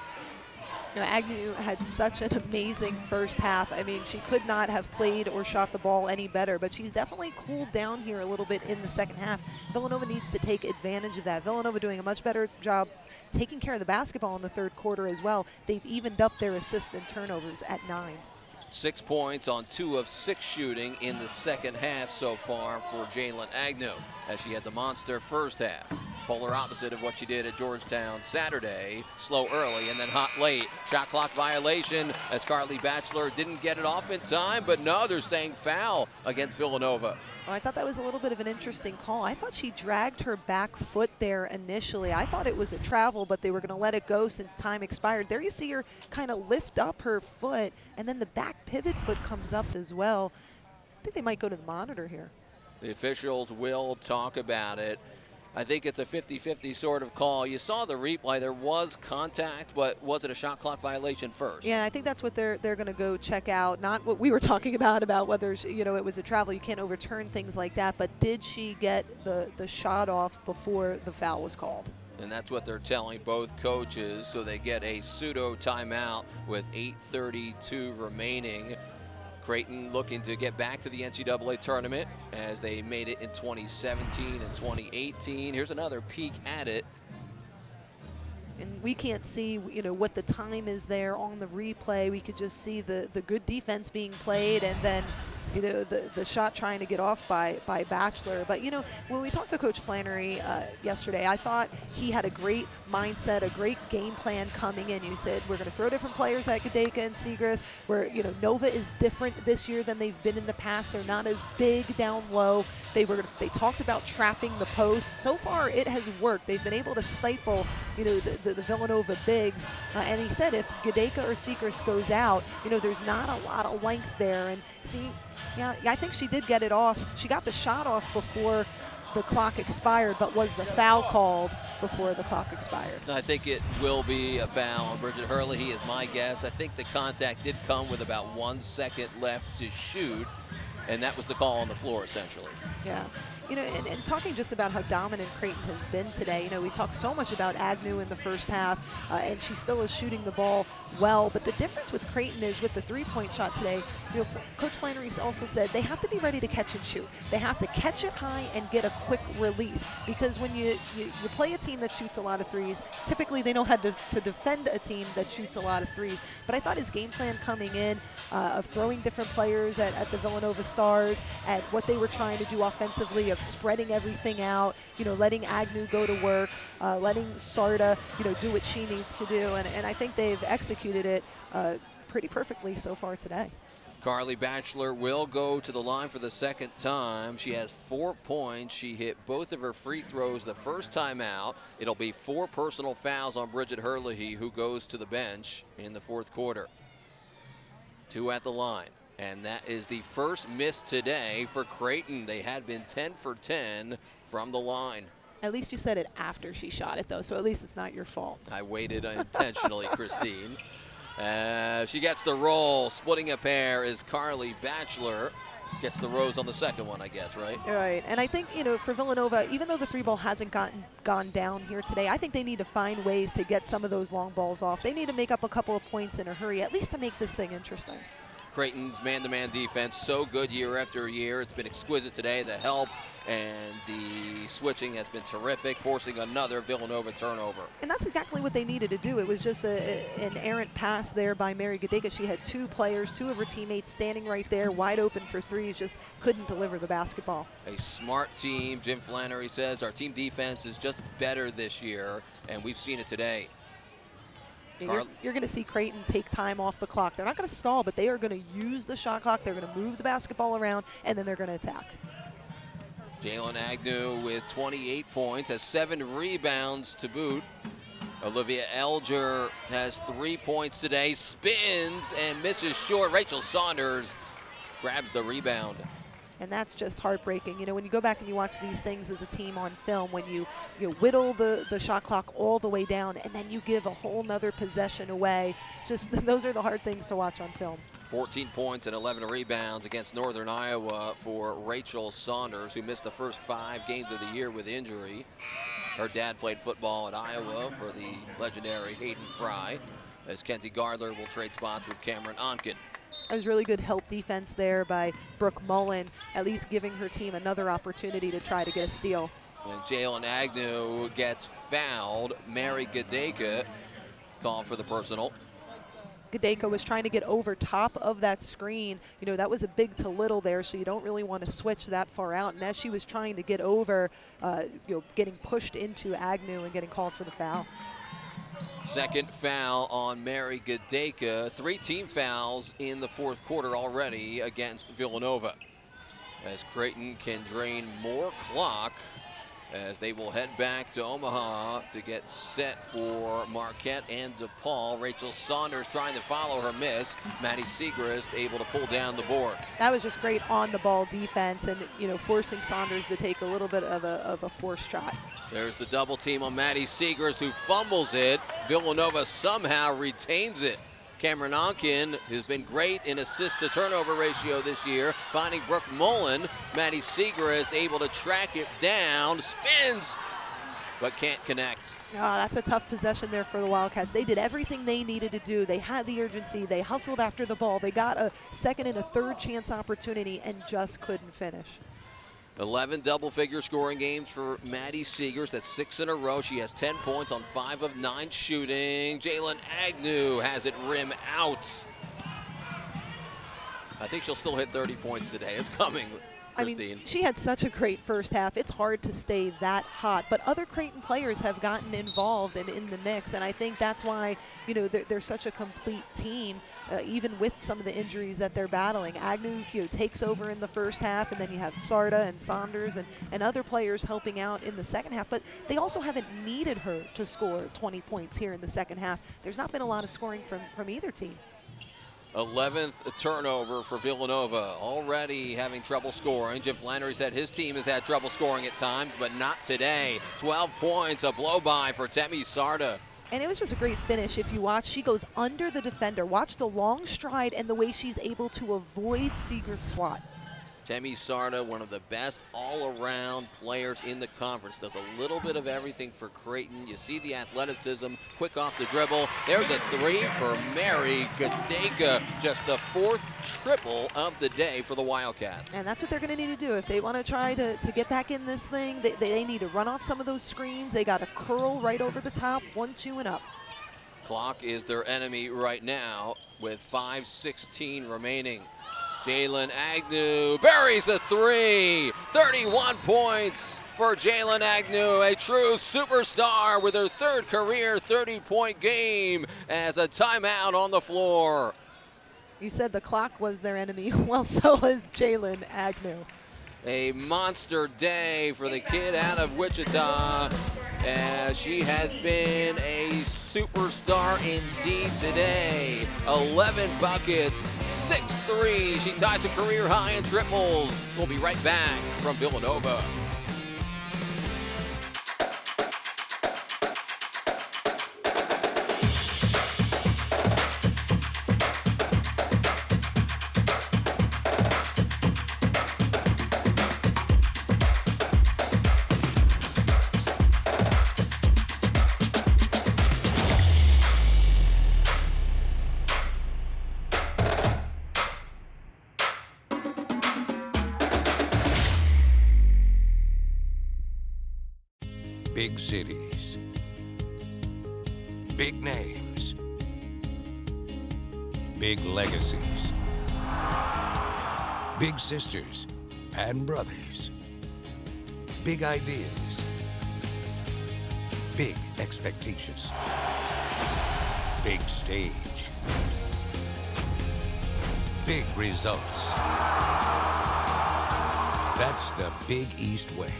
You know, Agnew had such an amazing first half. I mean, she could not have played or shot the ball any better, but she's definitely cooled down here a little bit in the second half. Villanova needs to take advantage of that. Villanova doing a much better job taking care of the basketball in the third quarter as well. They've evened up their assists and turnovers at 9. 6 points on 2 of 6 shooting in the second half so far for Jalen Agnew, as she had the monster first half. Polar opposite of what she did at Georgetown Saturday. Slow early and then hot late. Shot clock violation as Carly Batchelor didn't get it off in time, but no, they're saying foul against Villanova. Oh, I thought that was a little bit of an interesting call. I thought she dragged her back foot there initially. I thought it was a travel, but they were going to let it go since time expired. There you see her kind of lift up her foot, and then the back pivot foot comes up as well. I think they might go to the monitor here. The officials will talk about it. I think it's a 50-50 sort of call. You saw the replay. There was contact, but was it a shot clock violation first? Yeah, I think that's what they're going to go check out. Not what we were talking about whether, you know, it was a travel. You can't overturn things like that. But did she get the shot off before the foul was called? And that's what they're telling both coaches. So they get a pseudo timeout with 8:32 remaining. Creighton looking to get back to the NCAA tournament as they made it in 2017 and 2018. Here's another peek at it. And we can't see, you know, what the time is there on the replay. We could just see the good defense being played, and then, you know, the shot trying to get off by Batchelor. But, you know, when we talked to Coach Flannery yesterday, I thought he had a great mindset, a great game plan coming in. You said, we're going to throw different players at Gedeka and Segrist. Where, you know, Nova is different this year than they've been in the past. They're not as big down low. They talked about trapping the post. So far, it has worked. They've been able to stifle, you know, the Villanova bigs. And he said if Gedeka or Segrist goes out, you know, there's not a lot of length there. And see, yeah, I think she did get it off. She got the shot off before the clock expired, but was the foul called before the clock expired? I think it will be a foul on Bridget Hurley, is my guess. I think the contact did come with about 1 second left to shoot, and that was the call on the floor, essentially. Yeah. You know, and talking just about how dominant Creighton has been today, you know, we talked so much about Agnew in the first half, and she still is shooting the ball well. But the difference with Creighton is with the three-point shot today, you know, Coach Flannery also said they have to be ready to catch and shoot. They have to catch it high and get a quick release, because when you play a team that shoots a lot of threes, typically they know how to defend a team that shoots a lot of threes. But I thought his game plan coming in of throwing different players at the Villanova Stars, at what they were trying to do offensively, of spreading everything out, you know, letting Agnew go to work, letting Sarda, you know, do what she needs to do. And I think they've executed it pretty perfectly so far today. Carly Batchelor will go to the line for the second time. She has 4 points. She hit both of her free throws the first time out. It'll be 4 personal fouls on Bridget Hurley, who goes to the bench in the fourth quarter. 2 at the line. And that is the first miss today for Creighton. They had been 10 for 10 from the line. At least you said it after she shot it, though, so at least it's not your fault. I waited intentionally, Christine. She gets the roll. Splitting a pair is Carly Batchelor. Gets the rose on the second one, I guess, right? Right, and I think, you know, for Villanova, even though the three ball hasn't gone down here today, I think they need to find ways to get some of those long balls off. They need to make up a couple of points in a hurry, at least to make this thing interesting. Creighton's man-to-man defense, so good year after year. It's been exquisite today. The help and the switching has been terrific, forcing another Villanova turnover. And that's exactly what they needed to do. It was just an errant pass there by Mary Gadeka. She had 2 players, 2 of her teammates standing right there, wide open for threes, just couldn't deliver the basketball. A smart team. Jim Flannery says our team defense is just better this year, and we've seen it today. You're going to see Creighton take time off the clock. They're not going to stall, but they are going to use the shot clock. They're going to move the basketball around, and then they're going to attack. Jalen Agnew with 28 points, has 7 rebounds to boot. Olivia Alger has 3 points today, spins and misses short. Rachel Saunders grabs the rebound. And that's just heartbreaking. You know, when you go back and you watch these things as a team on film, when you whittle the shot clock all the way down and then you give a whole nother possession away, just those are the hard things to watch on film. 14 points and 11 rebounds against Northern Iowa for Rachel Saunders, who missed the first 5 games of the year with injury. Her dad played football at Iowa for the legendary Hayden Fry, as Kenzie Gardler will trade spots with Cameron Onken. That was really good help defense there by Brooke Mullen, at least giving her team another opportunity to try to get a steal. And Jalen Agnew gets fouled. Mary Gadeka called for the personal. Gadeka was trying to get over top of that screen. You know, that was a big to little there, so you don't really want to switch that far out. And as she was trying to get over, getting pushed into Agnew and getting called for the foul. Second foul on Mary Gadeka. 3 team fouls in the fourth quarter already against Villanova, as Creighton can drain more clock as they will head back to Omaha to get set for Marquette and DePaul. Rachel Saunders trying to follow her miss. Maddie Segrist able to pull down the board. That was just great on-the-ball defense and, you know, forcing Saunders to take a little bit of a forced shot. There's the double team on Maddie Segrist, who fumbles it. Villanova somehow retains it. Cameron Onken has been great in assist-to-turnover ratio this year, finding Brooke Mullen. Maddie Segrist able to track it down, spins, but can't connect. Oh, that's a tough possession there for the Wildcats. They did everything they needed to do. They had the urgency. They hustled after the ball. They got a second and a third chance opportunity and just couldn't finish. 11 double-figure scoring games for Maddie Segrist. That's 6 in a row. She has 10 points on 5 of 9 shooting. Jalen Agnew has it rim out. I think she'll still hit 30 points today. It's coming, Christine. I mean, she had such a great first half. It's hard to stay that hot, but other Creighton players have gotten involved and in the mix, and I think that's why, you know, they're such a complete team, even with some of the injuries that they're battling. Agnew, you know, takes over in the first half, and then you have Sarda and Saunders and other players helping out in the second half, but they also haven't needed her to score 20 points here in the second half. There's not been a lot of scoring from either team. 11th turnover for Villanova. Already having trouble scoring. Jim Flannery said his team has had trouble scoring at times, but not today. 12 points, a blow-by for Timmy Sarda. And it was just a great finish. If you watch, she goes under the defender. Watch the long stride and the way she's able to avoid Seeger's swat. Timmy Sarda, one of the best all-around players in the conference, does a little bit of everything for Creighton. You see the athleticism, quick off the dribble. There's a three for Mary Gadeka, just the 4th triple of the day for the Wildcats. And that's what they're going to need to do. If they want to try to get back in this thing, they need to run off some of those screens. They got to curl right over the top, 1, 2, and up. Clock is their enemy right now with 5:16 remaining. Jalen Agnew buries a three. 31 points for Jalen Agnew, a true superstar with her 3rd career 30-point game as a timeout on the floor. You said the clock was their enemy. Well, so is Jalen Agnew. A monster day for the kid out of Wichita, as she has been a superstar indeed today. 11 buckets, 6 threes. She ties a career high in triples. We'll be right back from Villanova. Big cities, big names, big legacies, big sisters and brothers, big ideas, big expectations, big stage, big results. That's the Big East way.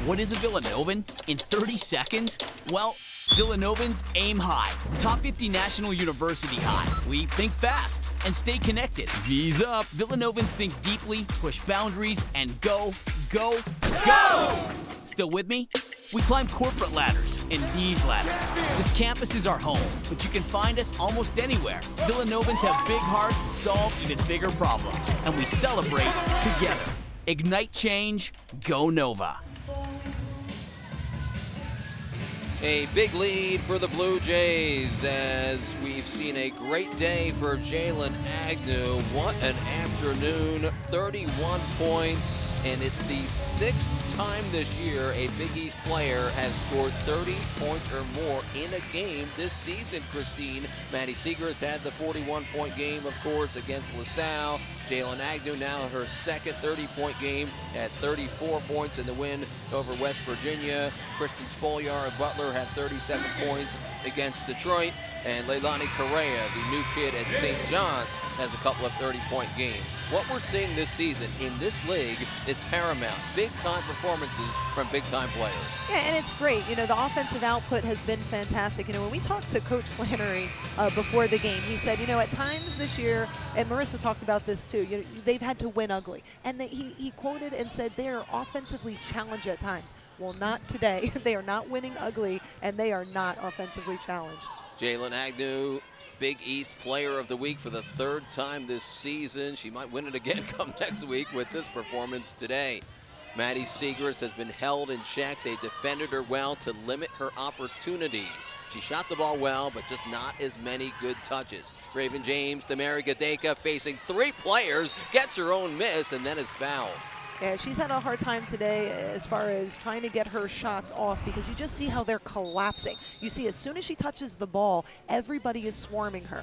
What is a Villanovan? In 30 seconds? Well, Villanovans aim high. Top 50 National University high. We think fast and stay connected. V's up. Villanovans think deeply, push boundaries, and go, go, go! Still with me? We climb corporate ladders and these ladders. This campus is our home, but you can find us almost anywhere. Villanovans have big hearts and solve even bigger problems, and we celebrate together. Ignite change, go Nova. A big lead for the Blue Jays, as we've seen a great day for Jalen Agnew. What an afternoon, 31 points, and it's the 6th time this year a Big East player has scored 30 points or more in a game this season, Christine. Maddie Seeger has had the 41-point game, of course, against LaSalle. Jalen Agnew now her 2nd 30-point game at 34 points in the win over West Virginia. Kristen Spolyar of Butler had 37 points against Detroit. And Leilani Correa, the new kid at St. John's, has a couple of 30-point games. What we're seeing this season in this league is paramount. Big-time performances from big-time players. Yeah, and it's great. You know, the offensive output has been fantastic. You know, when we talked to Coach Flannery before the game, he said, you know, at times this year, and Marissa talked about this too, you know, they've had to win ugly. And he quoted and said they are offensively challenged at times. Well, not today. They are not winning ugly, and they are not offensively challenged. Jalen Agnew, Big East Player of the Week for the 3rd time this season. She might win it again come next week with this performance today. Maddie Seegers has been held in check. They defended her well to limit her opportunities. She shot the ball well, but just not as many good touches. Raven James to Mary Gadeka, facing 3 players, gets her own miss, and then is fouled. Yeah, she's had a hard time today as far as trying to get her shots off, because you just see how they're collapsing. You see, as soon as she touches the ball, everybody is swarming her.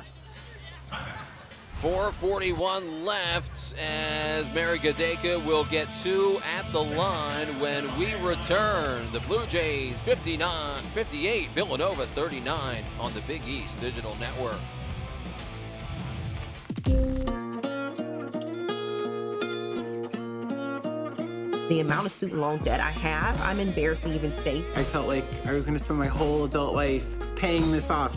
4:41 left, as Mary Gadeka will get 2 at the line when we return. The Blue Jays 58, Villanova 39 on the Big East Digital Network. The amount of student loan debt I have, I'm embarrassed to even say. I felt like I was going to spend my whole adult life paying this off.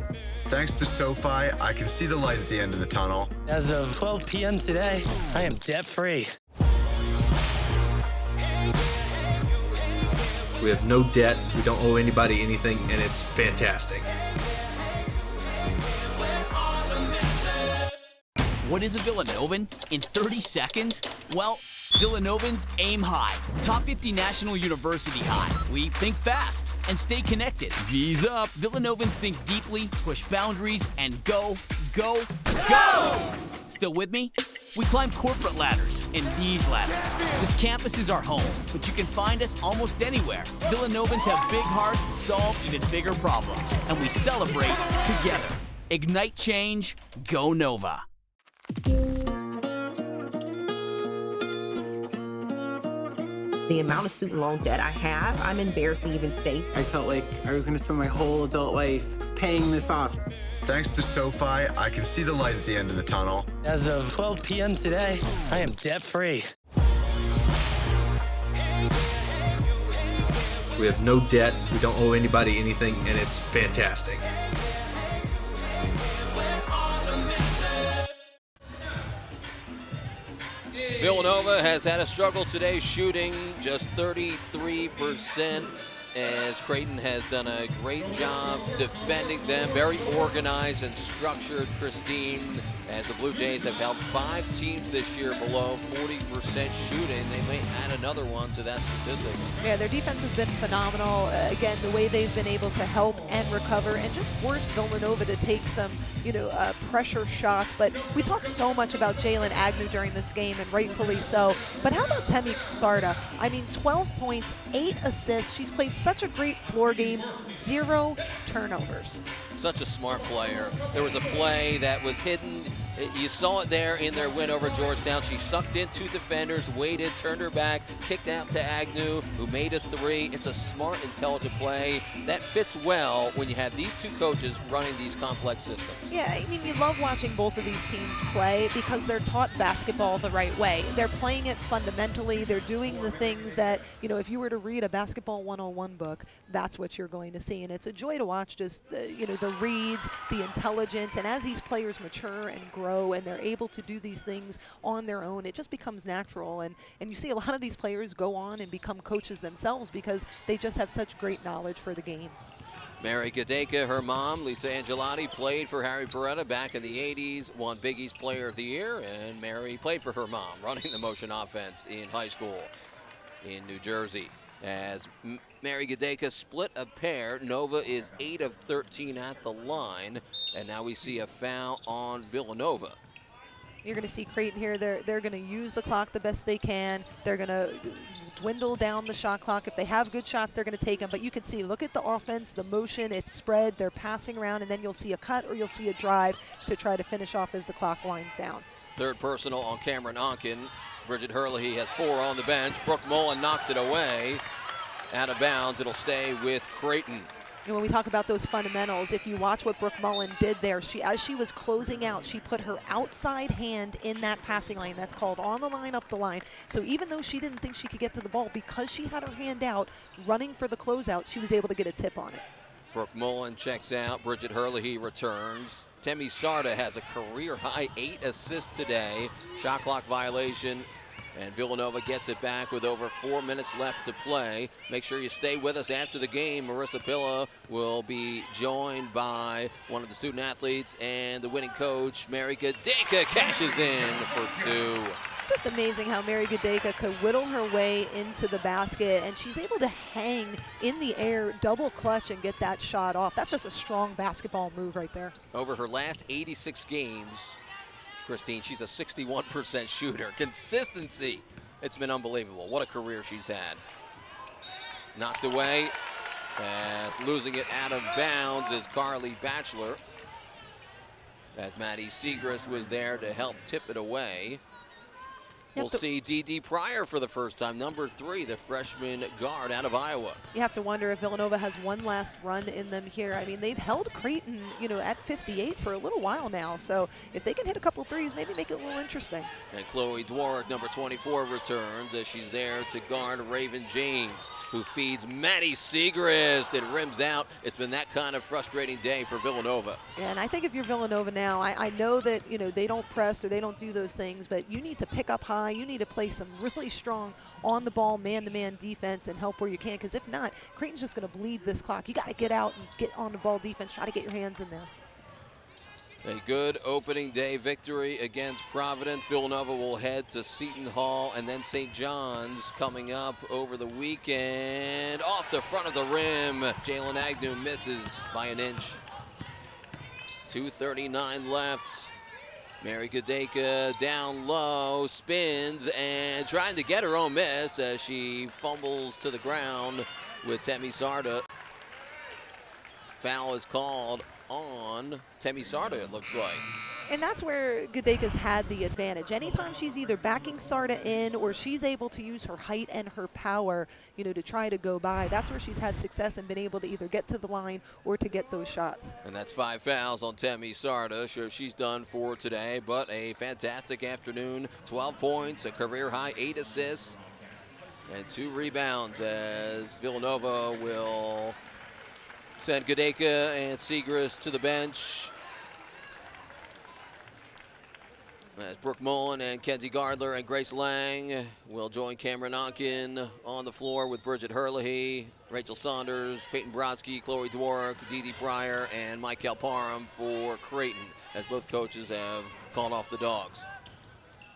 Thanks to SoFi, I can see the light at the end of the tunnel. As of 12 p.m. today, I am debt-free. We have no debt, we don't owe anybody anything, and it's fantastic. What is a Villanovan? In 30 seconds? Well, Villanovan's aim high. Top 50 National University high. We think fast and stay connected. V's up. Villanovans think deeply, push boundaries, and go, go, go! Still with me? We climb corporate ladders and these ladders. This campus is our home, but you can find us almost anywhere. Villanovans have big hearts and solve even bigger problems, and we celebrate together. Ignite change, go Nova. The amount of student loan debt I have, I'm embarrassed to even say. I felt like I was going to spend my whole adult life paying this off. Thanks to SoFi, I can see the light at the end of the tunnel. As of 12 p.m. today, I am debt-free. We have no debt, we don't owe anybody anything, and it's fantastic. Villanova has had a struggle today, shooting just 33%, as Creighton has done a great job defending them. Very organized and structured, Christine, as the Blue Jays have held 5 teams this year below 40% shooting. They may add another one to that statistic. Yeah, their defense has been phenomenal. Again, the way they've been able to help and recover and just force Villanova to take some, pressure shots. But we talked so much about Jalen Agnew during this game, and rightfully so. But how about Timmy Sarda? 12 points, 8 assists. She's played such a great floor game, 0 turnovers. Such a smart player. There was a play that was hidden. You saw it there in their win over Georgetown. She sucked in 2 defenders, waited, turned her back, kicked out to Agnew, who made a 3. It's a smart, intelligent play that fits well when you have these 2 coaches running these complex systems. Yeah, you love watching both of these teams play because they're taught basketball the right way. They're playing it fundamentally. They're doing the things that, if you were to read a basketball 101 book, that's what you're going to see. And it's a joy to watch just, the reads, the intelligence, and as these players mature and grow and they're able to do these things on their own, it just becomes natural. And you see a lot of these players go on and become coaches themselves because they just have such great knowledge for the game. Mary Gadeka, her mom, Lisa Angelotti, played for Harry Peretta back in the 80s, won Big East Player of the Year, and Mary played for her mom, running the motion offense in high school in New Jersey. As Mary Gadeka split a pair, Nova is 8 of 13 at the line, and now we see a foul on Villanova. You're going to see Creighton here. They're going to use the clock the best they can. They're going to dwindle down the shot clock. If they have good shots, they're going to take them. But you can see, look at the offense, the motion, it's spread. They're passing around, and then you'll see a cut or you'll see a drive to try to finish off as the clock winds down. Third personal on Cameron Onken. Bridget Hurley has 4 on the bench. Brooke Mullen knocked it away. Out of bounds, it'll stay with Creighton. When we talk about those fundamentals, if you watch what Brooke Mullen did there, as she was closing out, she put her outside hand in that passing lane. That's called on the line, up the line. So even though she didn't think she could get to the ball, because she had her hand out, running for the closeout, she was able to get a tip on it. Brooke Mullen checks out. Bridget Hurley returns. Timmy Sarda has a career-high 8 assists today. Shot clock violation. And Villanova gets it back with over 4 minutes left to play. Make sure you stay with us after the game. Marissa Pilla will be joined by one of the student athletes and the winning coach, Mary Gadeka, cashes in for 2. Just amazing how Mary Gadeka could whittle her way into the basket, and she's able to hang in the air, double clutch, and get that shot off. That's just a strong basketball move right there. Over her last 86 games, Christine, she's a 61% shooter. Consistency, it's been unbelievable. What a career she's had. Knocked away, as losing it out of bounds is Carly Batchelor, as Maddie Segrist was there to help tip it away. We'll see D.D. Pryor for the first time, number 3, the freshman guard out of Iowa. You have to wonder if Villanova has one last run in them here. I mean, they've held Creighton, at 58 for a little while now. So if they can hit a couple threes, maybe make it a little interesting. And Chloe Dworick, number 24, returns as she's there to guard Raven James, who feeds Maddie Siegrist. It rims out. It's been that kind of frustrating day for Villanova. Yeah, and I think if you're Villanova now, I know that, they don't press or they don't do those things, but you need to pick up high. You need to play some really strong on-the-ball, man-to-man defense and help where you can, because if not, Creighton's just going to bleed this clock. You got to get out and get on-the-ball defense, try to get your hands in there. A good opening day victory against Providence. Villanova will head to Seton Hall and then St. John's coming up over the weekend. Off the front of the rim, Jalen Agnew misses by an inch. 2:39 left. Mary Gadeka down low, spins, and trying to get her own miss as she fumbles to the ground with Timmy Sarda. Foul is called on Timmy Sarda, it looks like. And that's where Gadeka's had the advantage. Anytime she's either backing Sarda in or she's able to use her height and her power, to try to go by, that's where she's had success and been able to either get to the line or to get those shots. And that's 5 fouls on Timmy Sarda. Sure, she's done for today, but a fantastic afternoon. 12 points, a career-high 8 assists, and 2 rebounds as Villanova will send Gadeka and Siegrist to the bench. As Brooke Mullen and Kenzie Gardler and Grace Lange will join Cameron Onken on the floor with Bridget Herlihy, Rachel Saunders, Peyton Brodsky, Chloe Dworick, D.D. Pryor, and Michael Parham for Creighton, as both coaches have called off the Dogs.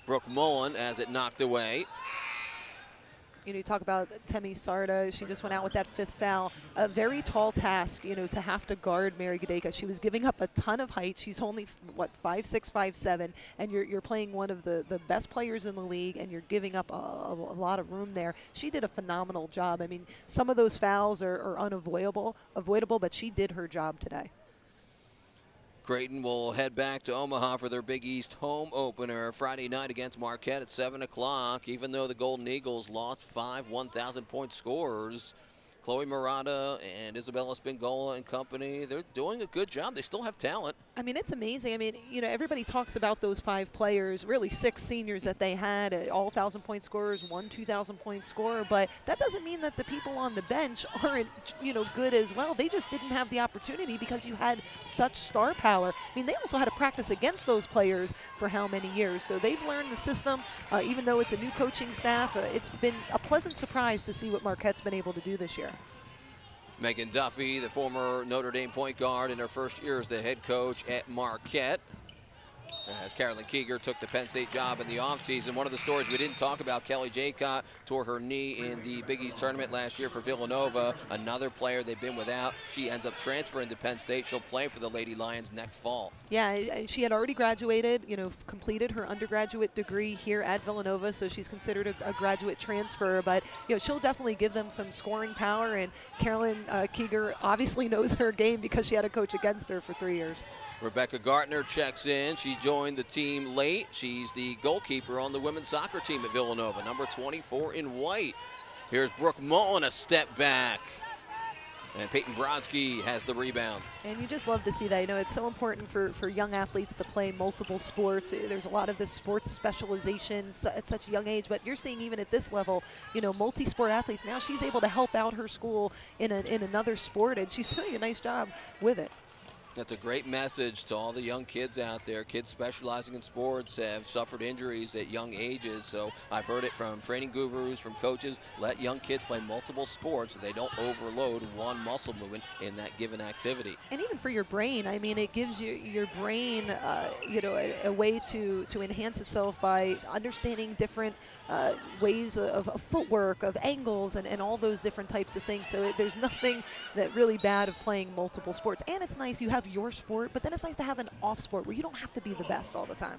Brooke Mullen has it knocked away. You talk about Timmy Sarda. She just went out with that 5th foul. A very tall task, to have to guard Mary Gadeka. She was giving up a ton of height. She's only, 5'6", 5'7", and you're playing one of the best players in the league, and you're giving up a lot of room there. She did a phenomenal job. I mean, some of those fouls are unavoidable, but she did her job today. Creighton will head back to Omaha for their Big East home opener Friday night against Marquette at 7 o'clock. Even though the Golden Eagles lost 5 1,000-point scorers, Chloe Murata and Isabella Spingola and company, they're doing a good job. They still have talent. I mean, it's amazing. I mean, everybody talks about those 5 players, really 6 seniors that they had, all 1,000-point scorers, 1 2,000-point scorer, but that doesn't mean that the people on the bench aren't, good as well. They just didn't have the opportunity because you had such star power. I mean, they also had to practice against those players for how many years? So they've learned the system. Even though it's a new coaching staff, it's been a pleasant surprise to see what Marquette's been able to do this year. Megan Duffy, the former Notre Dame point guard in her first year as the head coach at Marquette. As Carolyn Keeger took the Penn State job in the offseason. One of the stories we didn't talk about, Kelly Jaycott tore her knee in the Big East tournament last year for Villanova. Another player they've been without. She ends up transferring to Penn State. She'll play for the Lady Lions next fall. Yeah, she had already graduated, completed her undergraduate degree here at Villanova, so she's considered a graduate transfer. But, she'll definitely give them some scoring power, and Carolyn Keeger obviously knows her game because she had a coach against her for 3 years. Rebecca Gartner checks in. She joined the team late. She's the goalkeeper on the women's soccer team at Villanova, number 24 in white. Here's Brooke Mullen, a step back. And Peyton Brodsky has the rebound. And you just love to see that. It's so important for young athletes to play multiple sports. There's a lot of this sports specialization at such a young age, but you're seeing even at this level, multi-sport athletes. Now she's able to help out her school in another sport, and she's doing a nice job with it. That's a great message to all the young kids out there. Kids specializing in sports have suffered injuries at young ages, so I've heard it from training gurus, from coaches. Let young kids play multiple sports so they don't overload one muscle movement in that given activity. And even for your brain, I mean, it gives your brain, a way to enhance itself by understanding different ways of footwork, of angles, and all those different types of things. So there's nothing that really bad of playing multiple sports. And it's nice you have your sport, but then it's nice to have an off sport where you don't have to be the best all the time.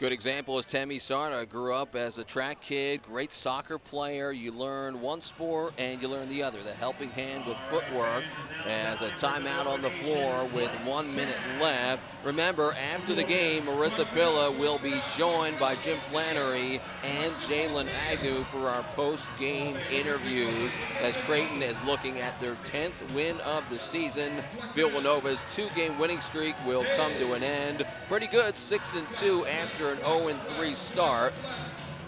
Good example is Timmy Sarda. Grew up as a track kid, great soccer player. You learn one sport and you learn the other. The helping hand with footwork. As a timeout on the floor with 1 minute left. Remember, after the game, Marissa Pilla will be joined by Jim Flannery and Jalen Agnew for our post-game interviews as Creighton is looking at their 10th win of the season. Villanova's 2-game winning streak will come to an end. Pretty good, 6-2 after an 0-3 start.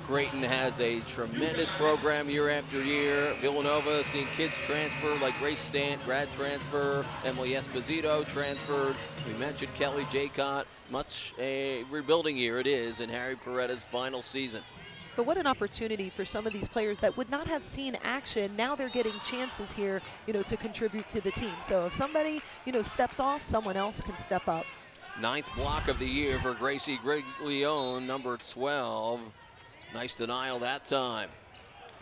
Creighton has a tremendous program year after year. Villanova seeing kids transfer like Grace Stant, grad transfer. Emily Esposito transferred. We mentioned Kelly Jaycott. Much a rebuilding year it is in Harry Paretta's final season. But what an opportunity for some of these players that would not have seen action. Now they're getting chances here, to contribute to the team. So if somebody, steps off, someone else can step up. 9th block of the year for Gracie Griglione, number 12. Nice denial that time.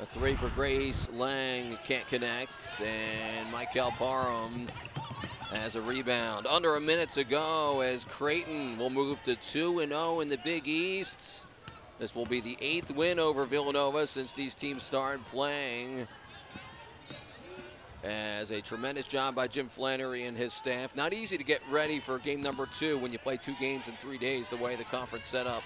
A 3 for Grace. Lange can't connect. And Michael Parham has a rebound. Under a minute to go as Creighton will move to 2-0 in the Big East. This will be the 8th win over Villanova since these teams started playing. As a tremendous job by Jim Flannery and his staff. Not easy to get ready for game number 2 when you play 2 games in 3 days the way the conference set up.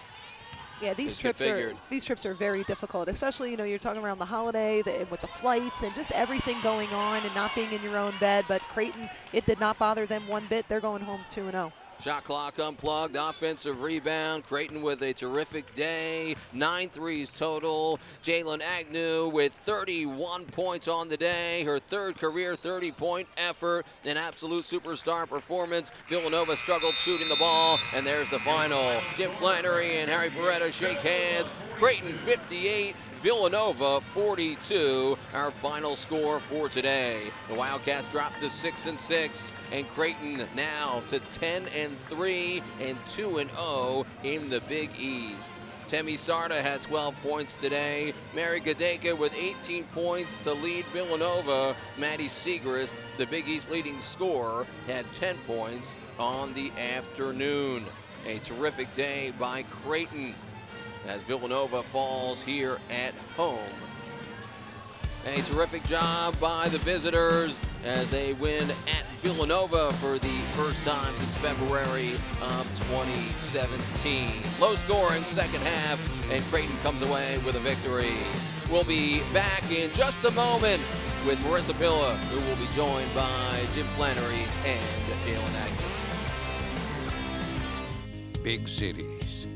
Yeah, these trips are very difficult, especially, you're talking around the holiday with the flights and just everything going on and not being in your own bed. But Creighton, it did not bother them one bit. They're going home 2-0. Shot clock unplugged, offensive rebound. Creighton with a terrific day. 9 threes total. Jalen Agnew with 31 points on the day. Her 3rd career 30-point effort. An absolute superstar performance. Villanova struggled shooting the ball, and there's the final. Jim Flannery and Harry Paretta shake hands. Creighton 58. Villanova 42, our final score for today. The Wildcats dropped to 6-6, and Creighton now to 10-3 and 2-0 in the Big East. Timmy Sarda had 12 points today. Mary Gadeka with 18 points to lead Villanova. Maddie Segrist, the Big East leading scorer, had 10 points on the afternoon. A terrific day by Creighton as Villanova falls here at home. A terrific job by the visitors as they win at Villanova for the first time since February of 2017. Low scoring second half, and Creighton comes away with a victory. We'll be back in just a moment with Marissa Pilla, who will be joined by Jim Flannery and Jalen Agnew. Big cities.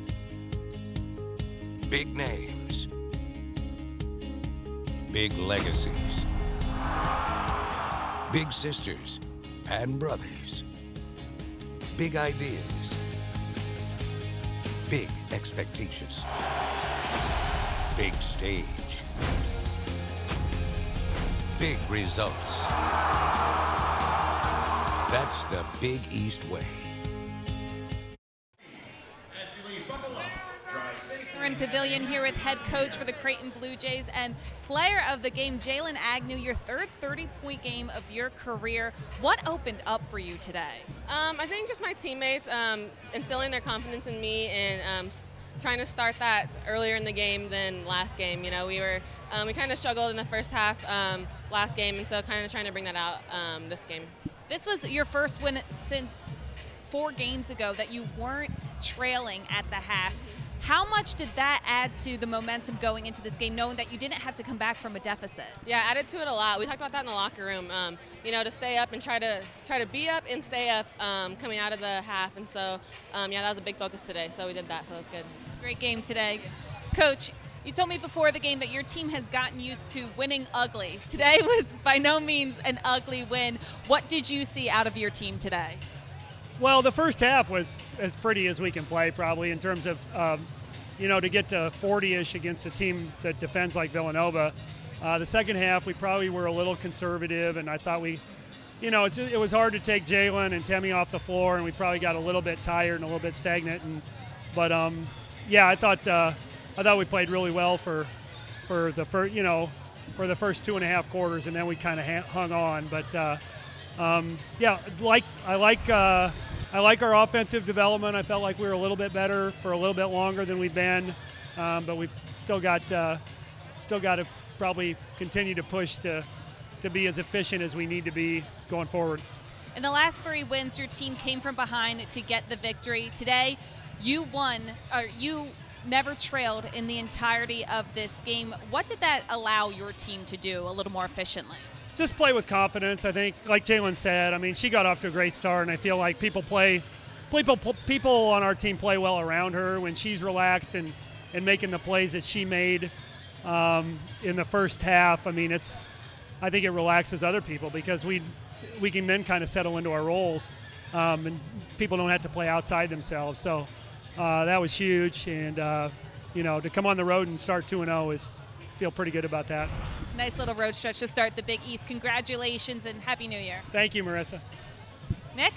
Big names. Big legacies. Big sisters and brothers. Big ideas. Big expectations. Big stage. Big results. That's the Big East way. We're in Pavilion here with head coach for the Creighton Blue Jays and player of the game, Jalen Agnew, your 3rd 30-point game of your career. What opened up for you today? I think just my teammates instilling their confidence in me and trying to start that earlier in the game than last game. We kind of struggled in the first half last game, and so kind of trying to bring that out this game. This was your first win since 4 games ago that you weren't trailing at the half. How much did that add to the momentum going into this game, knowing that you didn't have to come back from a deficit? Yeah, added to it a lot. We talked about that in the locker room. To stay up and try to be up and stay up coming out of the half. And so, that was a big focus today. So we did that. So that's good. Great game today, Coach. You told me before the game that your team has gotten used to winning ugly. Today was by no means an ugly win. What did you see out of your team today? Well, the first half was as pretty as we can play, probably, in terms of, to get to 40-ish against a team that defends like Villanova. The second half, we probably were a little conservative, and I thought it was hard to take Jalen and Timmy off the floor, and we probably got a little bit tired and a little bit stagnant. But I thought we played really well for the first 2.5 quarters, and then we kind of hung on. But I like I like our offensive development. I felt like we were a little bit better for a little bit longer than we've been, but we've still got to probably continue to push to be as efficient as we need to be going forward. In the last 3 wins, your team came from behind to get the victory. Today, you never trailed in the entirety of this game. What did that allow your team to do a little more efficiently? Just play with confidence. I think, like Jalen said, I mean, she got off to a great start, and I feel like people on our team play well around her when she's relaxed and making the plays that she made in the first half. I mean, I think it relaxes other people because we can then kind of settle into our roles, and people don't have to play outside themselves. So that was huge, and to come on the road and start 2-0 feel pretty good about that. Nice little road stretch to start the Big East. Congratulations and Happy New Year. Thank you, Marissa. Nick?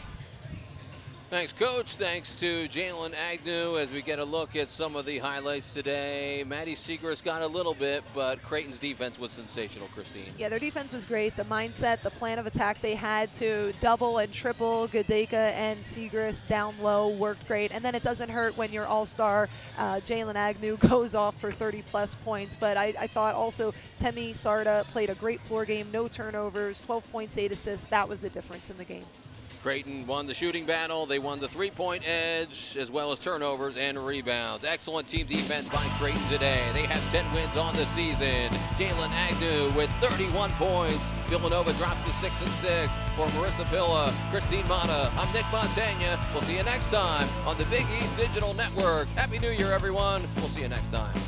Thanks, Coach. Thanks to Jalen Agnew as we get a look at some of the highlights today. Maddie Segrist got a little bit, but Creighton's defense was sensational, Christine. Yeah, their defense was great. The mindset, the plan of attack they had to double and triple Gadeka and Segrist down low worked great. And then it doesn't hurt when your all-star Jalen Agnew goes off for 30-plus points. But I thought also Timmy Sarda played a great floor game, no turnovers, 12 points, 8 assists. That was the difference in the game. Creighton won the shooting battle. They won the three-point edge, as well as turnovers and rebounds. Excellent team defense by Creighton today. They have 10 wins on the season. Jalen Agnew with 31 points. Villanova drops to 6-6. For Marissa Pilla, Christine Mata, I'm Nick Montagna. We'll see you next time on the Big East Digital Network. Happy New Year, everyone. We'll see you next time.